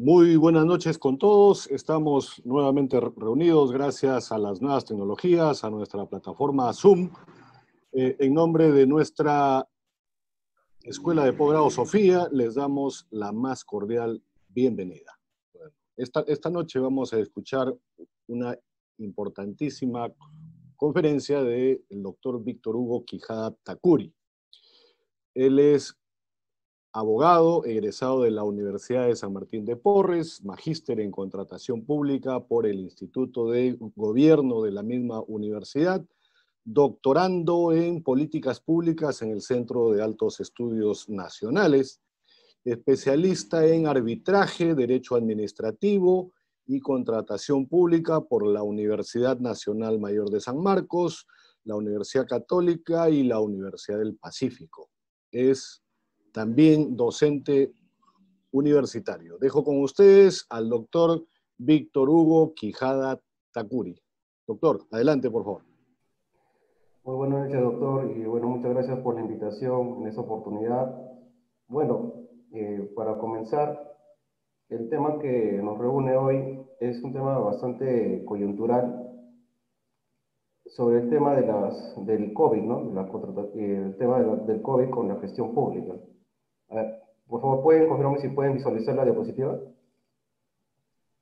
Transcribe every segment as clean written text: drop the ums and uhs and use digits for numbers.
Muy buenas noches con todos. Estamos nuevamente reunidos gracias a las nuevas tecnologías, a nuestra plataforma Zoom. En nombre de nuestra Escuela de Posgrado Sofía, les damos la más cordial bienvenida. Bueno, esta noche vamos a escuchar una importantísima conferencia del doctor Víctor Hugo Quijada Tacuri. Él es abogado, egresado de la Universidad de San Martín de Porres, magíster en contratación pública por el Instituto de Gobierno de la misma universidad, doctorando en políticas públicas en el Centro de Altos Estudios Nacionales, especialista en arbitraje, derecho administrativo y contratación pública por la Universidad Nacional Mayor de San Marcos, la Universidad Católica y la Universidad del Pacífico. Es también docente universitario. Dejo con ustedes al doctor Víctor Hugo Quijada Tacuri. Doctor, adelante, por favor. Muy buenas noches, doctor, y bueno, muchas gracias por la invitación en esta oportunidad. Bueno, para comenzar, el tema que nos reúne hoy es un tema bastante coyuntural sobre el tema del COVID, ¿no? El tema del COVID con la gestión pública. A ver, por favor, ¿pueden confirmarme si pueden visualizar la diapositiva?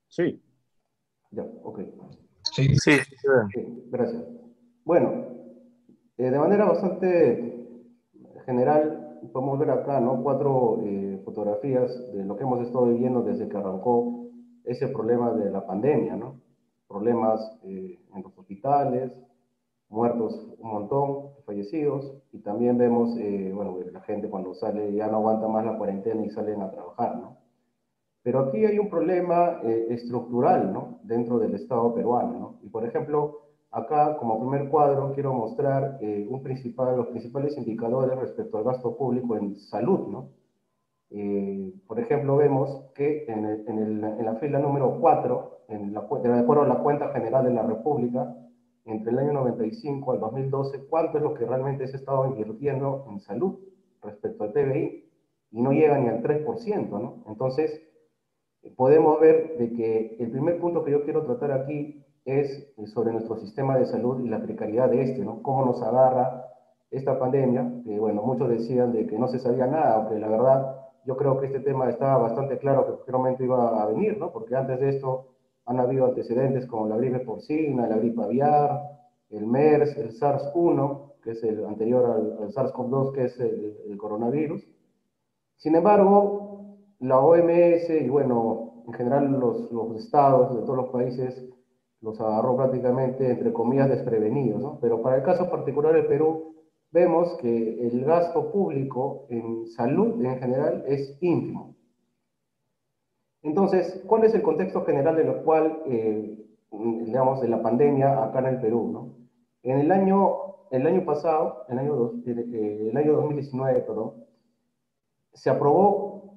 Sí. Ya, ok. Sí. Sí, gracias. Bueno, de manera bastante general, podemos ver acá, ¿no? Cuatro fotografías de lo que hemos estado viviendo desde que arrancó ese problema de la pandemia, ¿no? Problemas en los hospitales, muertos un montón, fallecidos, y también vemos, bueno, la gente cuando sale ya no aguanta más la cuarentena y salen a trabajar, ¿no? Pero aquí hay un problema estructural, ¿no? Dentro del Estado peruano, ¿no? Y por ejemplo, acá como primer cuadro quiero mostrar los principales indicadores respecto al gasto público en salud, ¿no? Por ejemplo, vemos que en la fila número 4, de acuerdo a la cuenta general de la República, entre el año 95 al 2012, ¿cuánto es lo que realmente se estaba invirtiendo en salud respecto al PBI? Y no llega ni al 3%, ¿no? Entonces, podemos ver de que el primer punto que yo quiero tratar aquí es sobre nuestro sistema de salud y la precariedad de este, ¿no? Cómo nos agarra esta pandemia, que bueno, muchos decían de que no se sabía nada, aunque la verdad yo creo que este tema estaba bastante claro que en cualquier momento iba a venir, ¿no? Porque antes de esto han habido antecedentes como la gripe porcina, la gripe aviar, el MERS, el SARS-1, que es el anterior al SARS-CoV-2, que es el coronavirus. Sin embargo, la OMS y bueno, en general los estados de todos los países los agarró prácticamente, entre comillas, desprevenidos, ¿no? Pero para el caso particular del Perú, vemos que el gasto público en salud en general es ínfimo. Entonces, ¿cuál es el contexto general de lo cual, digamos, de la pandemia acá en el Perú, ¿no? En el año pasado, el año 2019, perdón, se aprobó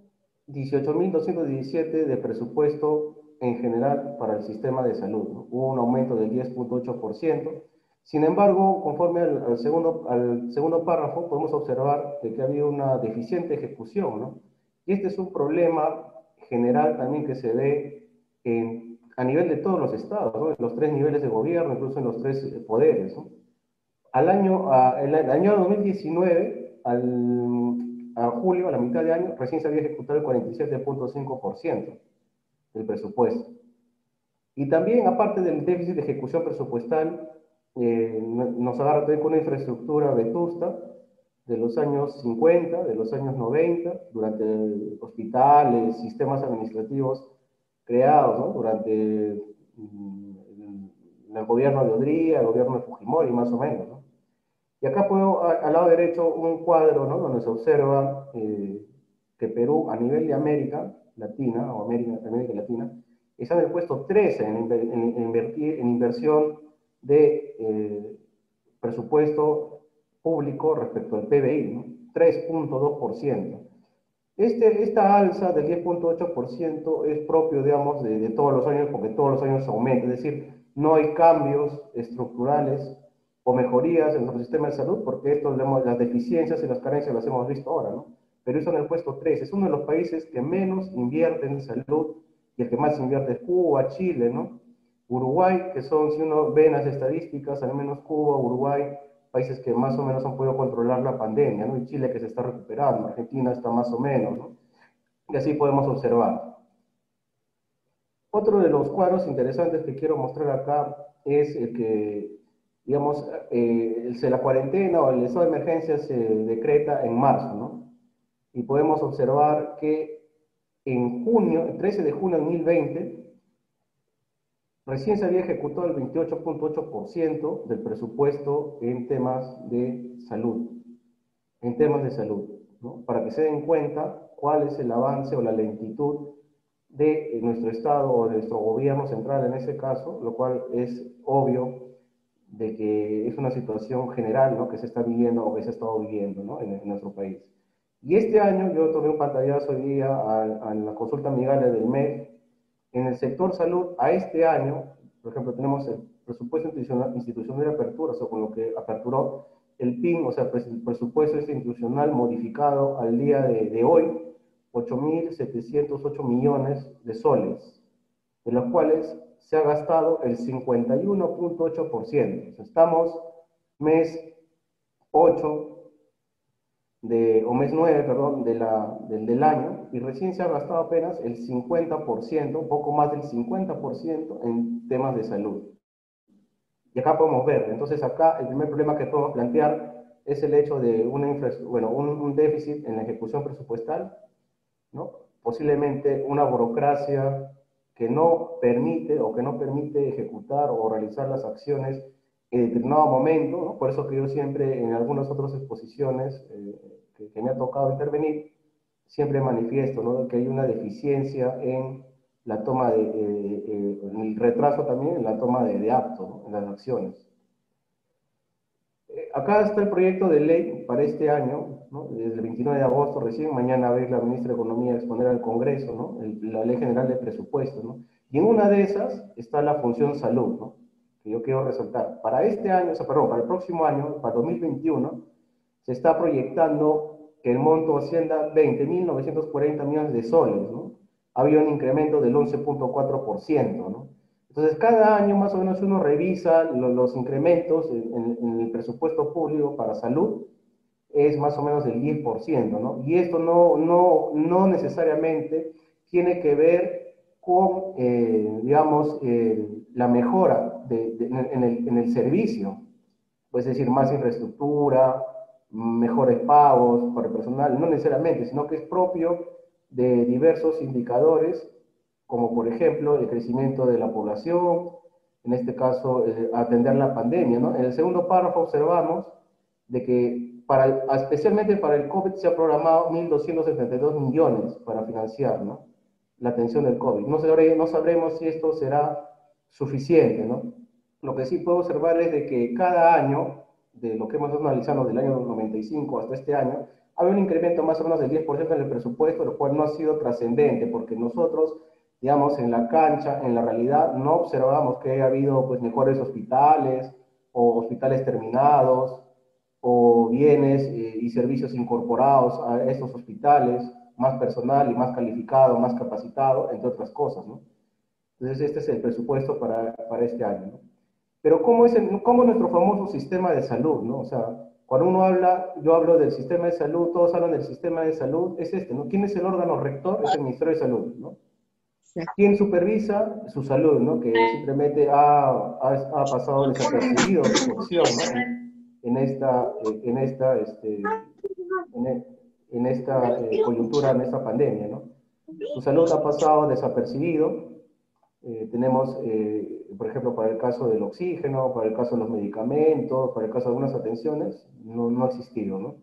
18.217 de presupuesto en general para el sistema de salud, ¿no? Hubo un aumento del 10.8%. Sin embargo, conforme al segundo párrafo, podemos observar que ha habido una deficiente ejecución, ¿no? Y este es un problema general también que se ve a nivel de todos los estados, ¿no? En los tres niveles de gobierno, incluso en los tres poderes, ¿no? El año 2019, a julio, a la mitad de año, recién se había ejecutado el 47.5% del presupuesto. Y también, aparte del déficit de ejecución presupuestal, nos agarra también con una infraestructura vetusta de los años 50, de los años 90, durante hospitales, sistemas administrativos creados, ¿no? Durante el gobierno de Odría, el gobierno de Fujimori, más o menos, ¿no? Y acá puedo, al lado derecho, un cuadro, ¿no? Donde se observa que Perú, a nivel de América Latina, o América Latina, está en el puesto 13 en inversión de presupuesto público respecto al PBI, ¿no? 3.2%. Esta alza del 10.8% es propio, digamos, de todos los años, porque todos los años aumenta, es decir, no hay cambios estructurales o mejorías en nuestro sistema de salud, porque las deficiencias y las carencias las hemos visto ahora, ¿no? Pero eso en el puesto 3, es uno de los países que menos invierte en salud y el que más invierte es Cuba, Chile, ¿no? Uruguay, que son, si uno ve en las estadísticas, al menos Cuba, Uruguay, países que más o menos han podido controlar la pandemia, ¿no? Y Chile que se está recuperando, Argentina está más o menos, ¿no? Y así podemos observar. Otro de los cuadros interesantes que quiero mostrar acá es el que, digamos, la cuarentena o el estado de emergencia se decreta en marzo, ¿no? Y podemos observar que en junio, el 13 de junio de 2020, recién se había ejecutado el 28.8% del presupuesto en temas de salud, ¿no? Para que se den cuenta cuál es el avance o la lentitud de nuestro Estado o de nuestro gobierno central en ese caso, lo cual es obvio de que es una situación general, ¿no? Que se está viviendo o que se ha estado viviendo, ¿no? En nuestro país. Y este año yo tomé un pantallazo hoy día a la consulta amigable del MEF. En el sector salud, a este año, por ejemplo, tenemos el presupuesto institucional de apertura, o sea, con lo que aperturó el PIN, o sea, el presupuesto institucional modificado al día de hoy, 8.708 millones de soles, de los cuales se ha gastado el 51.8%. O sea, estamos mes 8 o mes 9, perdón, del año, y recién se ha gastado apenas el 50%, un poco más del 50% en temas de salud. Y acá podemos ver, entonces acá el primer problema que podemos plantear es el hecho de un déficit en la ejecución presupuestal, ¿no? Posiblemente una burocracia que no permite o que no permite ejecutar o realizar las acciones en determinado momento, ¿no? Por eso que yo siempre en algunas otras exposiciones que me ha tocado intervenir, siempre manifiesto, ¿no? Que hay una deficiencia en la toma en el retraso también en la toma de actos, ¿no? En las acciones. Acá está el proyecto de ley para este año, ¿no? Desde el 29 de agosto recién, mañana va a ir la ministra de Economía a exponer al Congreso, ¿no? La Ley General de Presupuestos, ¿no? Y en una de esas está la función salud, ¿no? Que yo quiero resaltar. Para este año, o sea, perdón, para el próximo año, para 2021, se está proyectando que el monto ascienda 20.940 millones de soles, ¿no? Ha habido un incremento del 11.4%, ¿no? Entonces, cada año más o menos uno revisa los incrementos en el presupuesto público para salud, es más o menos del 10%, ¿no? Y esto no necesariamente tiene que ver con, digamos, la mejora en el servicio, pues es decir, más infraestructura, mejores pagos para el personal, no necesariamente, sino que es propio de diversos indicadores como por ejemplo el crecimiento de la población, en este caso atender la pandemia, ¿no? En el segundo párrafo observamos de que especialmente para el COVID se ha programado 1.272 millones para financiar, ¿no? La atención del COVID. No sabremos si esto será suficiente, ¿no? Lo que sí puedo observar es de que cada año, de lo que hemos analizado del año 95 hasta este año, hay un incremento más o menos del 10% en el presupuesto, lo cual no ha sido trascendente, porque nosotros, digamos, en la cancha, en la realidad, no observamos que haya habido pues, mejores hospitales o hospitales terminados o bienes y servicios incorporados a estos hospitales, más personal y más calificado, más capacitado, entre otras cosas, ¿no? Entonces, este es el presupuesto para este año, ¿no? Pero ¿cómo es nuestro famoso sistema de salud, ¿no? O sea, cuando uno habla, yo hablo del sistema de salud, todos hablan del sistema de salud, es este, ¿no? ¿Quién es el órgano rector? Es el Ministerio de Salud, ¿no? ¿Quién supervisa su salud, ¿no? Que simplemente ha pasado desapercibido su acción, ¿no? En esta coyuntura, en esta pandemia, ¿no? Su salud ha pasado desapercibido. Tenemos, por ejemplo, para el caso del oxígeno, para el caso de los medicamentos, para el caso de algunas atenciones, no ha existido, ¿no?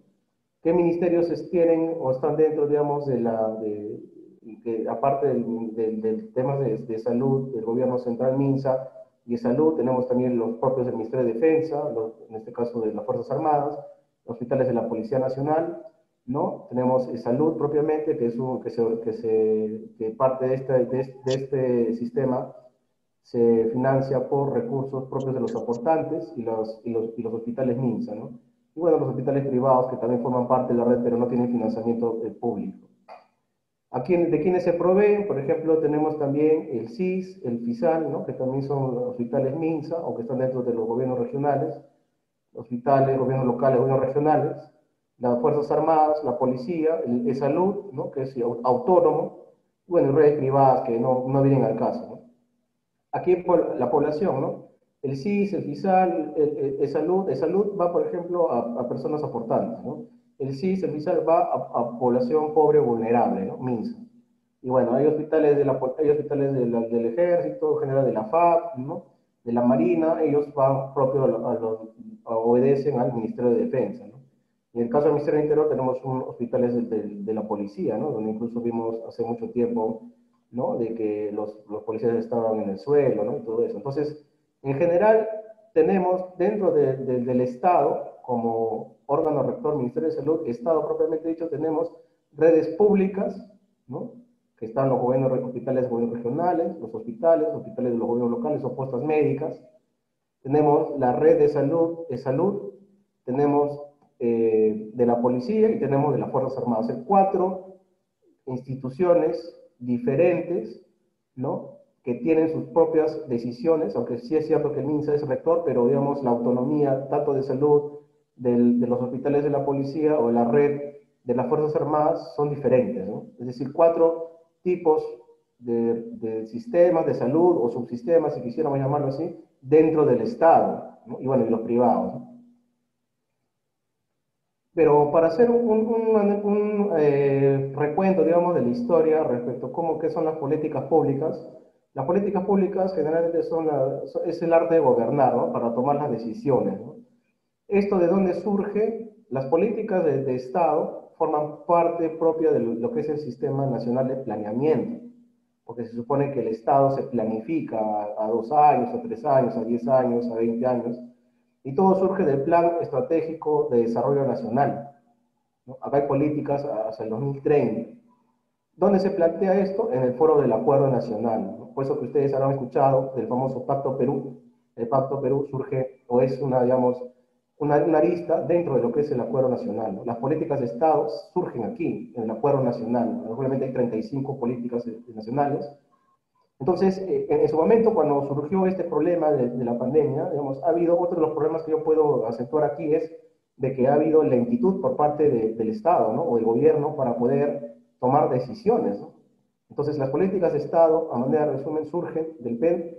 ¿Qué ministerios tienen o están dentro, digamos, que aparte del tema de salud, del gobierno central, MINSA, y de salud, tenemos también los propios del Ministerio de Defensa, en este caso de las Fuerzas Armadas, hospitales de la Policía Nacional, ¿no? Tenemos salud propiamente, que parte de este sistema se financia por recursos propios de los aportantes y los hospitales MINSA, ¿no? Y bueno, los hospitales privados que también forman parte de la red, pero no tienen financiamiento público. ¿De quiénes se proveen? Por ejemplo, tenemos también el CIS, el FISAL, ¿no? Que también son hospitales MINSA o que están dentro de los gobiernos regionales, hospitales, gobiernos locales, gobiernos regionales, las Fuerzas Armadas, la Policía, el Salud, ¿no? Que es autónomo, bueno, y redes privadas que no vienen al caso, ¿no? Aquí por la población, ¿no? El CIS, el FISAL, el salud va, por ejemplo, a personas aportantes, ¿no? El CIS, el FISAL va a población pobre o vulnerable, ¿no? MINSA. Y bueno, hay hospitales, hay hospitales del Ejército, general de la FAP, ¿no? De la Marina, ellos van propio obedecen al Ministerio de Defensa, ¿no? Y en el caso del Ministerio del Interior tenemos hospitales de la policía, ¿no? Donde incluso vimos hace mucho tiempo, ¿no? De que los policías estaban en el suelo, ¿no? Y todo eso. Entonces, en general, tenemos dentro del Estado, como órgano rector, Ministerio de Salud, Estado propiamente dicho, tenemos redes públicas, ¿no? Que están los hospitales de gobiernos regionales, los hospitales de los gobiernos locales o postas médicas. Tenemos la red de salud, tenemos de la policía y tenemos de las Fuerzas Armadas. O sea, 4 instituciones diferentes, ¿no? Que tienen sus propias decisiones, aunque sí es cierto que el MINSA es rector, pero digamos la autonomía tanto de salud de los hospitales de la policía o la red de las Fuerzas Armadas son diferentes, ¿no? Es decir, 4 tipos de sistemas de salud o subsistemas, si quisiéramos llamarlo así, dentro del Estado, ¿no? Y bueno, y los privados, ¿no? Pero para hacer un recuento, digamos, de la historia respecto a qué son las políticas públicas generalmente es el arte de gobernar, ¿no? Para tomar las decisiones, ¿no? ¿Esto de dónde surge? Las políticas de Estado forman parte propia de lo que es el Sistema Nacional de Planeamiento, porque se supone que el Estado se planifica a 2 años, a 3 años, a 10 años, a 20 años, y todo surge del Plan Estratégico de Desarrollo Nacional, ¿no? Acá hay políticas hacia el 2030. ¿Dónde se plantea esto? En el foro del Acuerdo Nacional, ¿no? Por eso que ustedes habrán escuchado del famoso Pacto Perú. El Pacto Perú surge, o es digamos, una arista dentro de lo que es el Acuerdo Nacional, ¿no? Las políticas de Estado surgen aquí, en el Acuerdo Nacional, ¿no? Obviamente hay 35 políticas nacionales. Entonces, en su momento, cuando surgió este problema de la pandemia, digamos, ha habido otro de los problemas que yo puedo acentuar aquí es de que ha habido lentitud por parte del Estado, ¿no? O del gobierno para poder tomar decisiones, ¿no? Entonces, las políticas de Estado, a manera de resumen, surgen del PEN,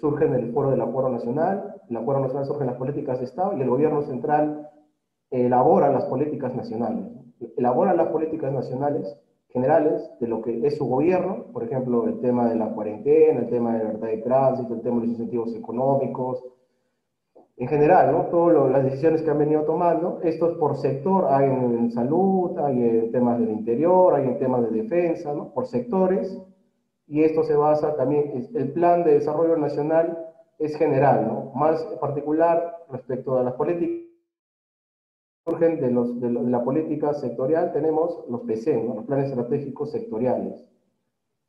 surgen del Foro del Acuerdo Nacional, el Acuerdo Nacional surgen las políticas de Estado y el gobierno central elabora las políticas nacionales, ¿no? Elabora las políticas nacionales generales de lo que es su gobierno, por ejemplo, el tema de la cuarentena, el tema de la libertad de tránsito, el tema de los incentivos económicos, en general, ¿no? Todas las decisiones que han venido tomando, esto es por sector, hay en salud, hay en temas del interior, hay en temas de defensa, ¿no? Por sectores, y esto se basa también, el plan de desarrollo nacional es general, ¿no? Más particular respecto a las políticas surgen de la política sectorial, tenemos los PC, ¿no? Los planes estratégicos sectoriales,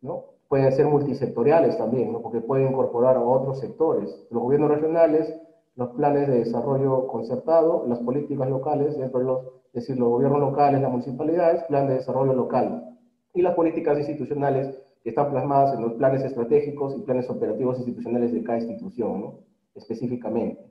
¿no? Pueden ser multisectoriales también, ¿no? Porque pueden incorporar a otros sectores. Los gobiernos regionales, los planes de desarrollo concertado, las políticas locales, dentro de es decir, los gobiernos locales, las municipalidades, plan de desarrollo local. Y las políticas institucionales que están plasmadas en los planes estratégicos y planes operativos institucionales de cada institución, ¿no? Específicamente.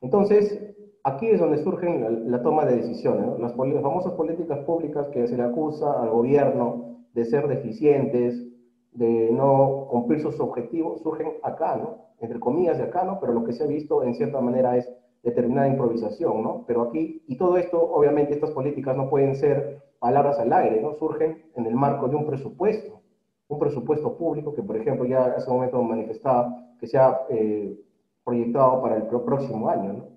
Entonces, aquí es donde surge la toma de decisiones, ¿no? Las famosas políticas públicas que se le acusa al gobierno de ser deficientes, de no cumplir sus objetivos, surgen acá, ¿no? Entre comillas de acá, ¿no? Pero lo que se ha visto en cierta manera es determinada improvisación, ¿no? Pero aquí, y todo esto, obviamente estas políticas no pueden ser palabras al aire, ¿no? Surgen en el marco de un presupuesto público que, por ejemplo, ya hace un momento manifestaba que se ha proyectado para el próximo año, ¿no?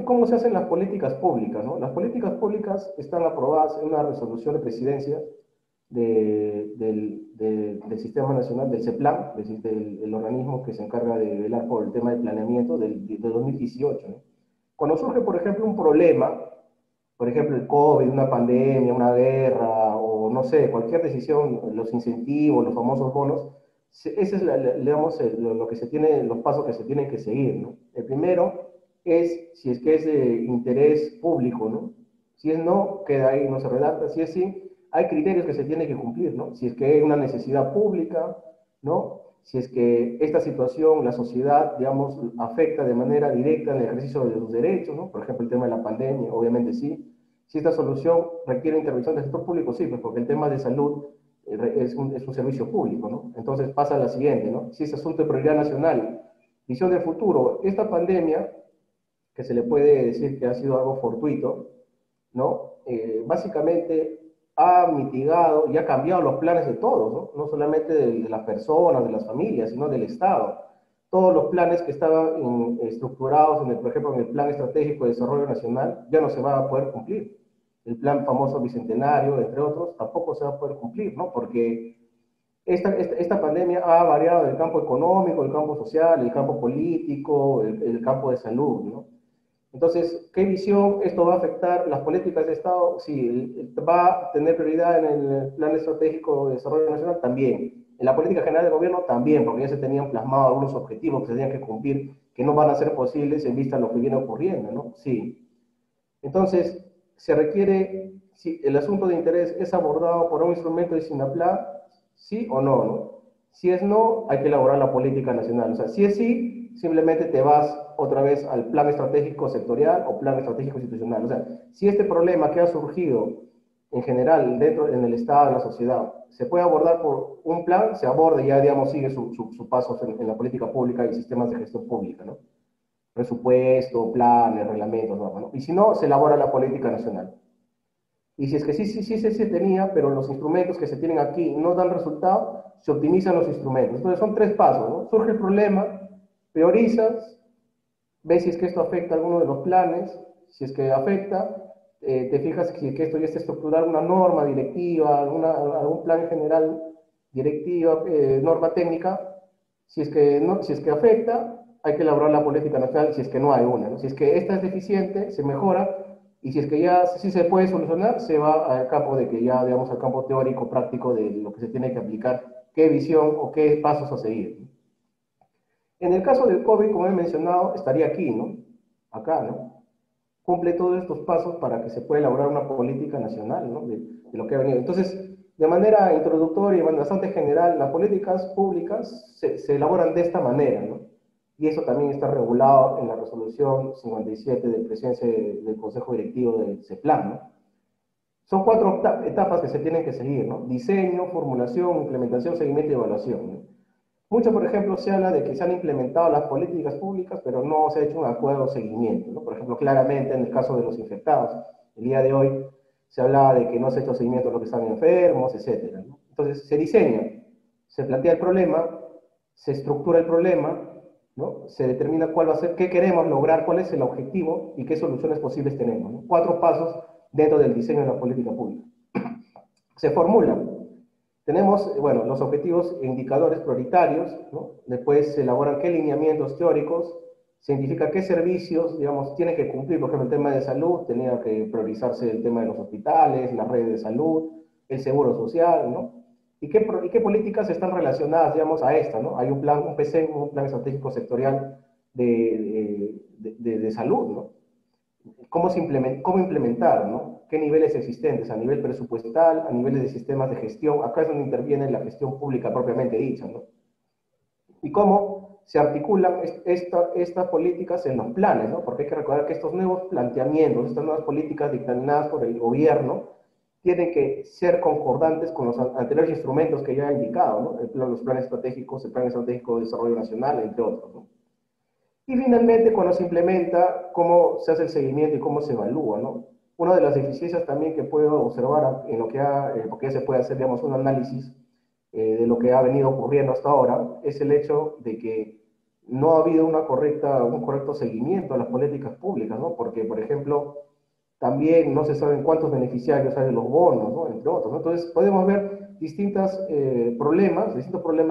¿Cómo se hacen las políticas públicas, ¿no? Las políticas públicas están aprobadas en una resolución de presidencia del Sistema Nacional, del CEPLAN, es decir, del organismo que se encarga de velar por el tema de planeamiento de 2018, ¿no? Cuando surge, por ejemplo, un problema, por ejemplo, el COVID, una pandemia, una guerra, o no sé, cualquier decisión, los incentivos, los famosos bonos, ese es, digamos, lo que se tiene, los pasos que se tienen que seguir, ¿no? El primero es, si es que es de interés público, ¿no? Si es no, queda ahí, no se redacta. Si es sí, hay criterios que se tienen que cumplir, ¿no? Si es que hay una necesidad pública, ¿no? Si es que esta situación, la sociedad, digamos, afecta de manera directa en el ejercicio de los derechos, ¿no? Por ejemplo, el tema de la pandemia, obviamente sí. Si esta solución requiere intervención del sector público, sí, pues porque el tema de salud es un servicio público, ¿no? Entonces pasa a la siguiente, ¿no? Si es asunto de prioridad nacional, visión del futuro, esta pandemia, que se le puede decir que ha sido algo fortuito, ¿no? Básicamente ha mitigado y ha cambiado los planes de todos, ¿no? No solamente de las personas, de las familias, sino del Estado. Todos los planes que estaban estructurados, por ejemplo, en el Plan Estratégico de Desarrollo Nacional, ya no se va a poder cumplir. El plan famoso bicentenario, entre otros, tampoco se va a poder cumplir, ¿no? Porque esta pandemia ha variado el campo económico, el campo social, el campo político, el campo de salud, ¿no? Entonces, ¿qué visión esto va a afectar las políticas de Estado? Sí, va a tener prioridad en el Plan Estratégico de Desarrollo Nacional también. En la política general del gobierno también, porque ya se tenían plasmado algunos objetivos que se tenían que cumplir, que no van a ser posibles en vista de lo que viene ocurriendo, ¿no? Sí. Entonces, se requiere, si el asunto de interés es abordado por un instrumento de SINAPLA, sí o no, ¿no? Si es no, hay que elaborar la política nacional. O sea, si es sí, simplemente te vas otra vez al plan estratégico sectorial o plan estratégico institucional. O sea, si este problema que ha surgido en general dentro en el Estado, en la sociedad, se puede abordar por un plan, se aborda y ya, digamos, sigue su paso en la política pública y sistemas de gestión pública, ¿no? Presupuesto, planes, reglamentos, normas, ¿no? Y si no, se elabora la política nacional. Y si es que sí se tenía, pero los instrumentos que se tienen aquí no dan resultado, se optimizan los instrumentos. Entonces son tres pasos, ¿no? Surge el problema, priorizas, ves si es que esto afecta a alguno de los planes, si es que afecta, te fijas si es que esto ya está estructurado una norma directiva, algún plan general directiva, norma técnica, si es que, no, si es que afecta, hay que elaborar la política nacional si es que no hay una, ¿no? Si es que esta es deficiente, se mejora, y si es que ya sí se puede solucionar, se va al campo de que ya, digamos, al campo teórico, práctico de lo que se tiene que aplicar, qué visión o qué pasos a seguir. En el caso del COVID, como he mencionado, estaría aquí, ¿no? Acá, ¿no? Cumple todos estos pasos para que se pueda elaborar una política nacional, ¿no? De lo que ha venido. Entonces, de manera introductoria y bastante general, las políticas públicas se elaboran de esta manera, ¿no? Y eso también está regulado en la resolución 57 de presidencia del Consejo Directivo del CEPLAN, ¿no? Son cuatro etapas que se tienen que seguir, ¿no? Diseño, formulación, implementación, seguimiento y evaluación, ¿no? Mucho, por ejemplo, se habla de que se han implementado las políticas públicas, pero no se ha hecho un acuerdo seguimiento, ¿no? Por ejemplo, claramente en el caso de los infectados, el día de hoy se hablaba de que no se ha hecho seguimiento a los que están enfermos, etcétera, ¿no? Entonces, se diseña, se plantea el problema, se estructura el problema, ¿no? Se determina cuál va a ser, qué queremos lograr, cuál es el objetivo y qué soluciones posibles tenemos, ¿no? Cuatro pasos dentro del diseño de la política pública. Se formula. Tenemos, bueno, los objetivos e indicadores prioritarios, ¿no? Después se elaboran qué lineamientos teóricos, se identifica qué servicios, digamos, tiene que cumplir. Por ejemplo, el tema de salud, tenía que priorizarse el tema de los hospitales, las redes de salud, el seguro social, ¿no? ¿Y qué políticas están relacionadas, digamos, a esta, ¿no? Hay un plan, un PC, un plan estratégico sectorial de salud, ¿no? Cómo implementar, ¿no? ¿Qué niveles existentes? A nivel presupuestal, a niveles de sistemas de gestión. Acá es donde interviene la gestión pública propiamente dicha, ¿no? Y cómo se articulan estas políticas en los planes, ¿no? Porque hay que recordar que estos nuevos planteamientos, estas nuevas políticas dictaminadas por el gobierno, tienen que ser concordantes con los anteriores instrumentos que ya he indicado, ¿no? Los planes estratégicos, el Plan Estratégico de Desarrollo Nacional, entre otros, ¿no? Y finalmente, cuando se implementa, cómo se hace el seguimiento y cómo se evalúa, ¿no? Una de las deficiencias también que puedo observar en lo que porque ya se puede hacer, digamos, un análisis de lo que ha venido ocurriendo hasta ahora, es el hecho de que no ha habido un correcto seguimiento a las políticas públicas, ¿no? Porque, por ejemplo, también no se saben cuántos beneficiarios hay de los bonos, ¿no? Entre otros, ¿no? Entonces, podemos ver distintos problemas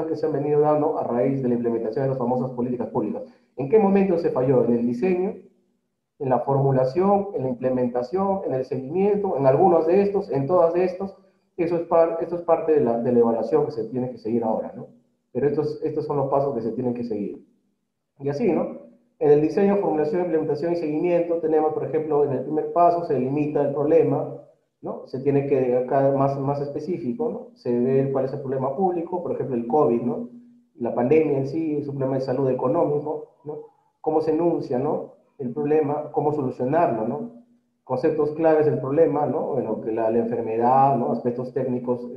que se han venido dando a raíz de la implementación de las famosas políticas públicas. ¿En qué momento se falló? ¿En el diseño, en la formulación, en la implementación, en el seguimiento, en algunos de estos, en todas de estos? Esto es parte de la evaluación que se tiene que seguir ahora, ¿no? Pero estos son los pasos que se tienen que seguir. Y así, ¿no? En el diseño, formulación, implementación y seguimiento tenemos, por ejemplo, en el primer paso se limita el problema, ¿no? Se tiene que, acá más específico, ¿no? Se ve cuál es el problema público, por ejemplo, el COVID, ¿no? La pandemia en sí, es un problema de salud económico, ¿no? Cómo se enuncia, ¿no? El problema, cómo solucionarlo, ¿no? Conceptos claves del problema, ¿no? Bueno, que la enfermedad, ¿no? Aspectos técnicos,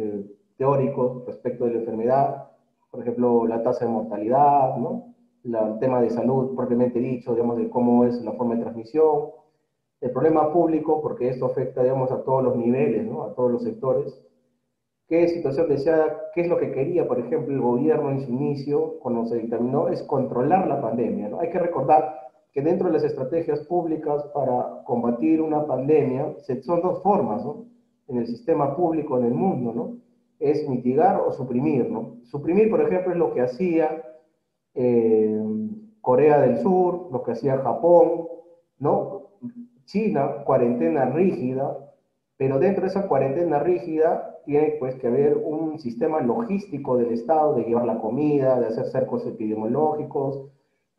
teóricos respecto de la enfermedad, por ejemplo, la tasa de mortalidad, ¿no? El tema de salud propiamente dicho, digamos, de cómo es la forma de transmisión, el problema público, porque esto afecta, digamos, a todos los niveles, ¿no? A todos los sectores, qué situación deseada, qué es lo que quería, por ejemplo, el gobierno en su inicio, cuando se dictaminó, es controlar la pandemia, ¿no? Hay que recordar que dentro de las estrategias públicas para combatir una pandemia, son dos formas, ¿no? En el sistema público, en el mundo, ¿no? Es mitigar o suprimir, ¿no? Suprimir, por ejemplo, es lo que hacía eh, Corea del Sur, lo que hacía Japón, ¿no? China, cuarentena rígida, pero dentro de esa cuarentena rígida tiene pues que haber un sistema logístico del Estado de llevar la comida, de hacer cercos epidemiológicos,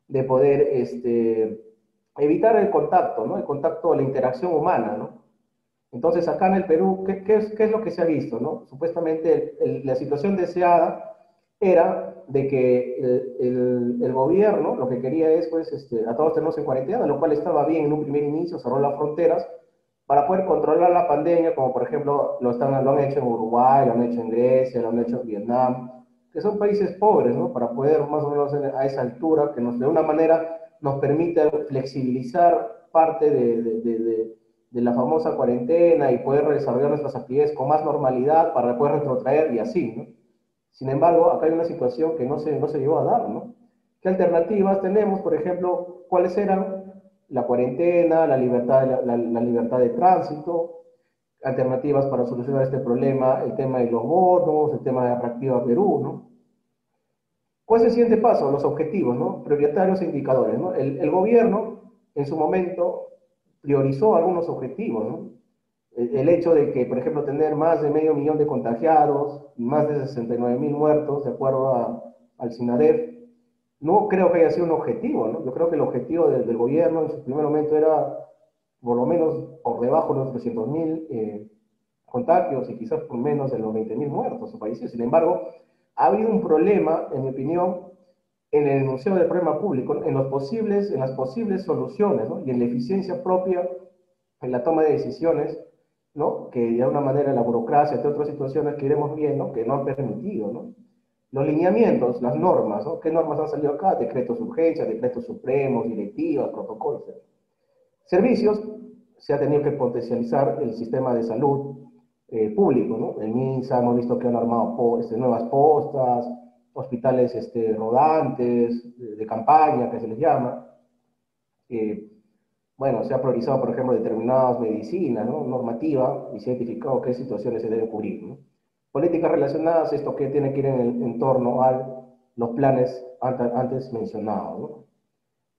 de poder evitar el contacto, ¿no? El contacto, la interacción humana, ¿no? Entonces, acá en el Perú, ¿qué es lo que se ha visto, no? Supuestamente la situación deseada era de que el gobierno lo que quería es, pues, a todos tenernos en cuarentena, lo cual estaba bien en un primer inicio, cerró las fronteras para poder controlar la pandemia, como por ejemplo lo han hecho en Uruguay, lo han hecho en Grecia, lo han hecho en Vietnam, que son países pobres, ¿no? Para poder más o menos a esa altura, que nos, de una manera nos permite flexibilizar parte de la famosa cuarentena y poder desarrollar nuestras actividades con más normalidad para poder retrotraer y así, ¿no? Sin embargo, acá hay una situación que no se llegó a dar, ¿no? ¿Qué alternativas tenemos? Por ejemplo, ¿cuáles eran? La cuarentena, la libertad de tránsito, alternativas para solucionar este problema, el tema de los bonos, el tema de Atractiva Perú, ¿no? ¿Cuál es el siguiente paso? Los objetivos, ¿no? Prioritarios e indicadores, ¿no? El gobierno, en su momento, priorizó algunos objetivos, ¿no? El hecho de que, por ejemplo, tener más de 500.000 de contagiados y más de 69.000 muertos, de acuerdo al SINADEF, no creo que haya sido un objetivo, ¿no? Yo creo que el objetivo del gobierno en su primer momento era, por lo menos, por debajo de los 300.000 contagios y quizás por menos de los 20.000 muertos o fallecidos. Sin embargo, ha habido un problema, en mi opinión, en el enunciado del problema público, en las posibles soluciones, ¿no? Y en la eficiencia propia en la toma de decisiones, ¿no? Que de alguna manera la burocracia, entre otras situaciones que iremos viendo, que no han permitido, ¿no? Los lineamientos, las normas, ¿no? ¿Qué normas han salido acá? Decretos de urgencia, decretos supremos, directivas, protocolos. Servicios, se ha tenido que potencializar el sistema de salud público, ¿no? El MINSA, hemos visto que han armado nuevas postas, hospitales rodantes, de campaña, que se les llama. Eh, bueno, se ha priorizado, por ejemplo, determinadas medicinas, ¿no? Normativa, y se ha identificado qué situaciones se deben cubrir, ¿no? Políticas relacionadas, esto que tiene que ir en torno a los planes antes mencionados, ¿no?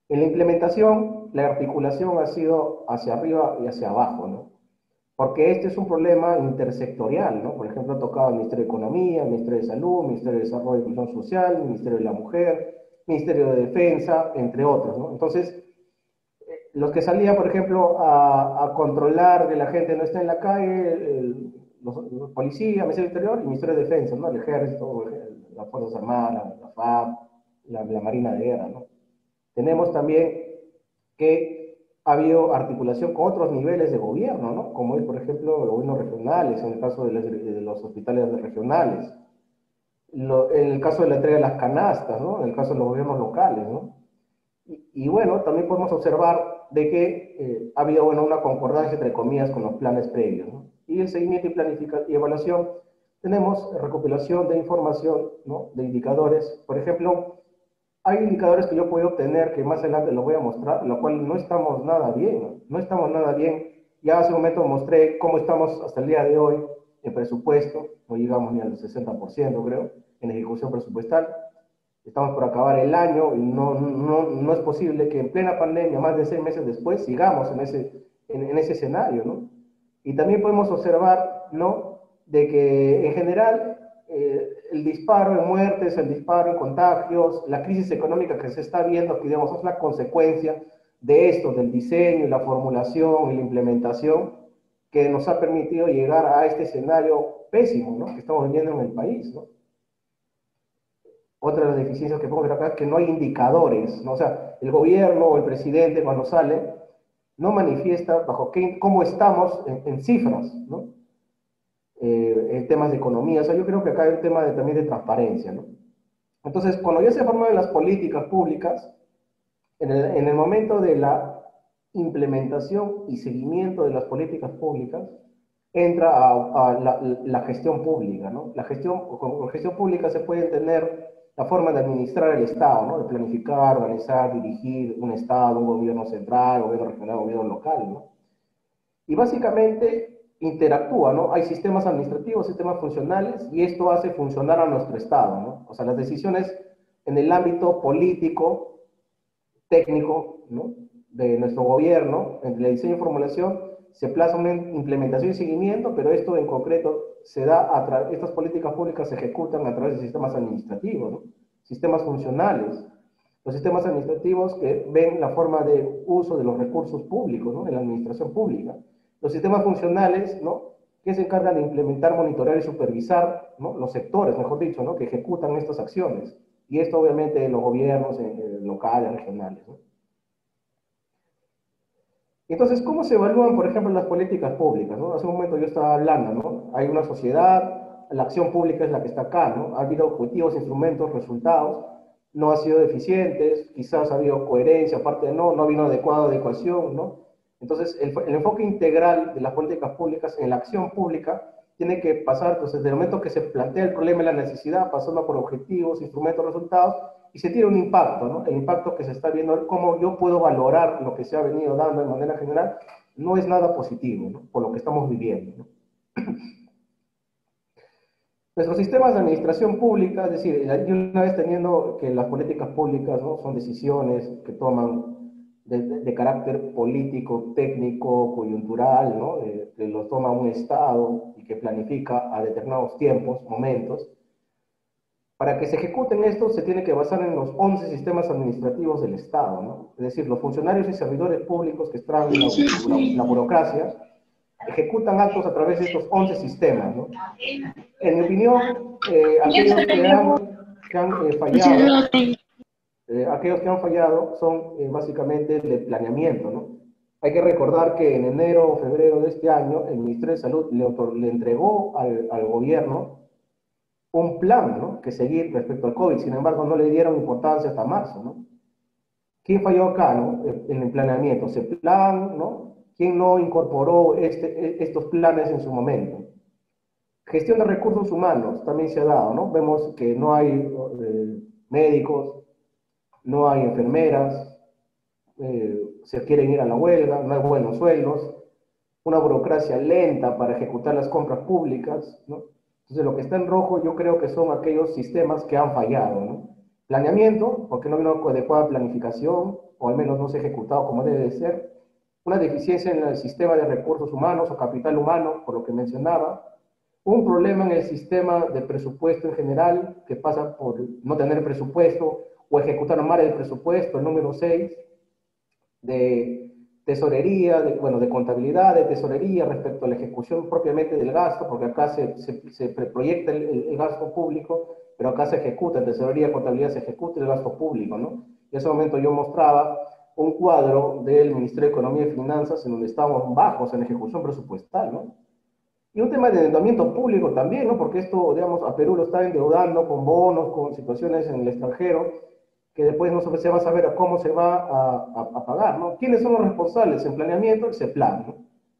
En la implementación, la articulación ha sido hacia arriba y hacia abajo, ¿no? Porque este es un problema intersectorial, ¿no? Por ejemplo, ha tocado el Ministerio de Economía, el Ministerio de Salud, el Ministerio de Desarrollo y Inclusión Social, el Ministerio de la Mujer, el Ministerio de Defensa, entre otros, ¿no? Entonces, los que salían, por ejemplo, a controlar que la gente no esté en la calle, los policías, el Ministerio del Interior y el Ministerio de Defensa, ¿no? El Ejército, las Fuerzas Armadas, la FAB, la Marina de Guerra, ¿no? Tenemos también que ha habido articulación con otros niveles de gobierno, ¿no? Como es, por ejemplo, los gobiernos regionales, en el caso de los hospitales regionales, en el caso de la entrega de las canastas, ¿no? En el caso de los gobiernos locales, ¿no? Y bueno, también podemos observar de que ha habido, bueno, una concordancia, entre comillas, con los planes previos, ¿no? Y el seguimiento y evaluación, tenemos recopilación de información, ¿no? De indicadores. Por ejemplo, hay indicadores que yo puedo obtener, que más adelante los voy a mostrar, lo cual no estamos nada bien, ¿no? No estamos nada bien. Ya hace un momento mostré cómo estamos hasta el día de hoy en presupuesto, no llegamos ni al 60%, creo, en ejecución presupuestal. Estamos por acabar el año y no es posible que en plena pandemia, más de 6 meses después, sigamos en ese escenario, ¿no? Y también podemos observar, ¿no? De que en general el disparo en muertes, el disparo en contagios, la crisis económica que se está viendo, que digamos es la consecuencia de esto, del diseño, la formulación y la implementación, que nos ha permitido llegar a este escenario pésimo, ¿no?, que estamos viviendo en el país, ¿no? Otra de las deficiencias que pongo acá es que no hay indicadores, ¿no? O sea, el gobierno o el presidente cuando sale no manifiesta bajo cómo estamos en cifras, ¿no? En temas de economía. O sea, yo creo que acá hay un tema también de transparencia, ¿no? Entonces, cuando ya se forman las políticas públicas, en el momento de la implementación y seguimiento de las políticas públicas, entra a la gestión pública, ¿no? Con gestión pública se puede entender la forma de administrar el Estado, ¿no? De planificar, organizar, dirigir un Estado, un gobierno central, gobierno regional, gobierno local, ¿no? Y básicamente interactúa, ¿no? Hay sistemas administrativos, sistemas funcionales, y esto hace funcionar a nuestro Estado, ¿no? O sea, las decisiones en el ámbito político, técnico, ¿no?, de nuestro gobierno, en el diseño y formulación, se plasma una implementación y seguimiento, pero esto en concreto se da estas políticas públicas se ejecutan a través de sistemas administrativos, ¿no?, sistemas funcionales. Los sistemas administrativos que ven la forma de uso de los recursos públicos, ¿no?, en la administración pública. Los sistemas funcionales, ¿no?, que se encargan de implementar, monitorear y supervisar, ¿no?, los sectores, mejor dicho, ¿no?, que ejecutan estas acciones. Y esto obviamente los gobiernos locales, regionales, ¿no? Entonces, ¿cómo se evalúan, por ejemplo, las políticas públicas, ¿no? Hace un momento yo estaba hablando, ¿no? Hay una sociedad, la acción pública es la que está acá, ¿no? Ha habido objetivos, instrumentos, resultados, no han sido eficientes, quizás ha habido coherencia, aparte de no ha habido adecuación, ¿no? Entonces, el enfoque integral de las políticas públicas en la acción pública tiene que pasar, pues, desde el momento que se plantea el problema y la necesidad, pasando por objetivos, instrumentos, resultados, y se tiene un impacto, ¿no? El impacto que se está viendo, cómo yo puedo valorar lo que se ha venido dando de manera general, no es nada positivo, ¿no?, por lo que estamos viviendo, ¿no? Nuestros sistemas de administración pública, es decir, y una vez teniendo que las políticas públicas, ¿no?, son decisiones que toman de carácter político, técnico, coyuntural, ¿no?, que los toma un Estado y que planifica a determinados tiempos, momentos. Para que se ejecuten estos, se tiene que basar en los 11 sistemas administrativos del Estado, ¿no? Es decir, los funcionarios y servidores públicos que están en la burocracia ejecutan actos a través de estos 11 sistemas, ¿no? En mi opinión, aquellos que han fallado son básicamente el de planeamiento, ¿no? Hay que recordar que en enero o febrero de este año, el Ministerio de Salud le entregó al gobierno un plan, ¿no?, que seguir respecto al COVID. Sin embargo, no le dieron importancia hasta marzo, ¿no? ¿Quién falló acá, no?, en el planeamiento? ¿CEPLAN, no? ¿Quién no incorporó estos planes en su momento? Gestión de recursos humanos también se ha dado, ¿no? Vemos que no hay médicos, no hay enfermeras, se quieren ir a la huelga, no hay buenos sueldos, una burocracia lenta para ejecutar las compras públicas, ¿no? Entonces, lo que está en rojo yo creo que son aquellos sistemas que han fallado, ¿no? Planeamiento, porque no vino adecuada planificación, o al menos no se ha ejecutado como debe de ser. Una deficiencia en el sistema de recursos humanos o capital humano, por lo que mencionaba. Un problema en el sistema de presupuesto en general, que pasa por no tener presupuesto o ejecutar mal el presupuesto, el número 6, de tesorería, de contabilidad, de tesorería respecto a la ejecución propiamente del gasto, porque acá se proyecta el gasto público, pero acá se ejecuta, en tesorería, contabilidad se ejecuta el gasto público, ¿no? En ese momento yo mostraba un cuadro del Ministerio de Economía y Finanzas en donde estábamos bajos en ejecución presupuestal, ¿no? Y un tema de endeudamiento público también, ¿no? Porque esto, digamos, a Perú lo está endeudando con bonos, con situaciones en el extranjero, que después no se va a saber cómo se va a pagar, ¿no? ¿Quiénes son los responsables? En planeamiento, el CEPLAN, ¿no?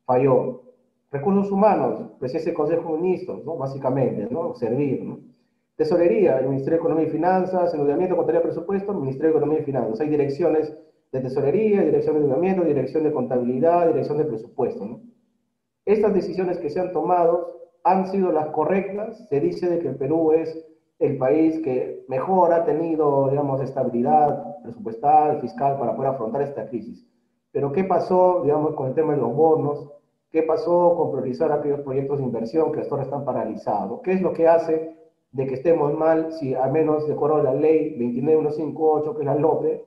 Falló. Recursos humanos, presidencia del Consejo de Ministros, ¿no? Básicamente, ¿no? Servir, ¿no? Tesorería, el Ministerio de Economía y Finanzas, endeudamiento, contabilidad, presupuesto, el Ministerio de Economía y Finanzas. Hay direcciones de tesorería, dirección de endeudamiento, dirección de contabilidad, dirección de presupuesto, ¿no? Estas decisiones que se han tomado han sido las correctas. Se dice de que el Perú es el país que mejor ha tenido, digamos, estabilidad presupuestal, fiscal para poder afrontar esta crisis. Pero ¿qué pasó, digamos, con el tema de los bonos? ¿Qué pasó con priorizar aquellos proyectos de inversión que hasta ahora están paralizados? ¿Qué es lo que hace de que estemos mal si al menos de acuerdo a la ley 29158, que es la LOPE,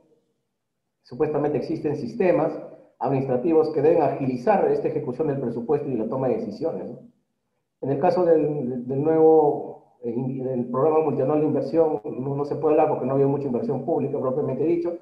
supuestamente existen sistemas administrativos que deben agilizar esta ejecución del presupuesto y la toma de decisiones, ¿no? En el caso del nuevo del programa multianual de inversión, no se puede hablar porque no había mucha inversión pública propiamente dicho.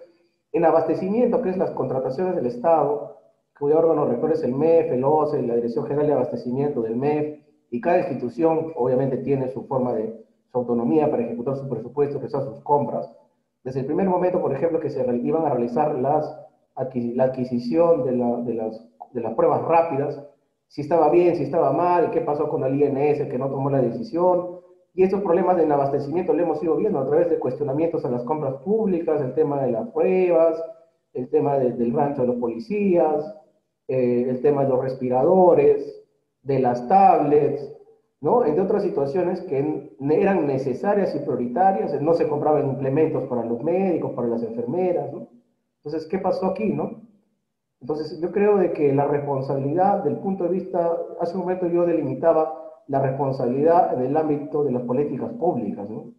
En abastecimiento, que es las contrataciones del Estado, cuyo órgano rector es el MEF, el OCE, la Dirección General de Abastecimiento del MEF, y cada institución obviamente tiene su forma de su autonomía para ejecutar su presupuesto, realizar sus compras. Desde el primer momento, por ejemplo, que se iban a realizar la adquisición de las pruebas rápidas, si estaba bien, si estaba mal, qué pasó con el INS que no tomó la decisión, y estos problemas del abastecimiento lo hemos ido viendo a través de cuestionamientos a las compras públicas, el tema de las pruebas, el tema del rancho de los policías, el tema de los respiradores, de las tablets, ¿no? Entre otras situaciones que eran necesarias y prioritarias, no se compraban implementos para los médicos, para las enfermeras, ¿no? Entonces, ¿qué pasó aquí, no? Entonces, yo creo de que la responsabilidad, del punto de vista, hace un momento yo delimitaba la responsabilidad en el ámbito de las políticas públicas, ¿no?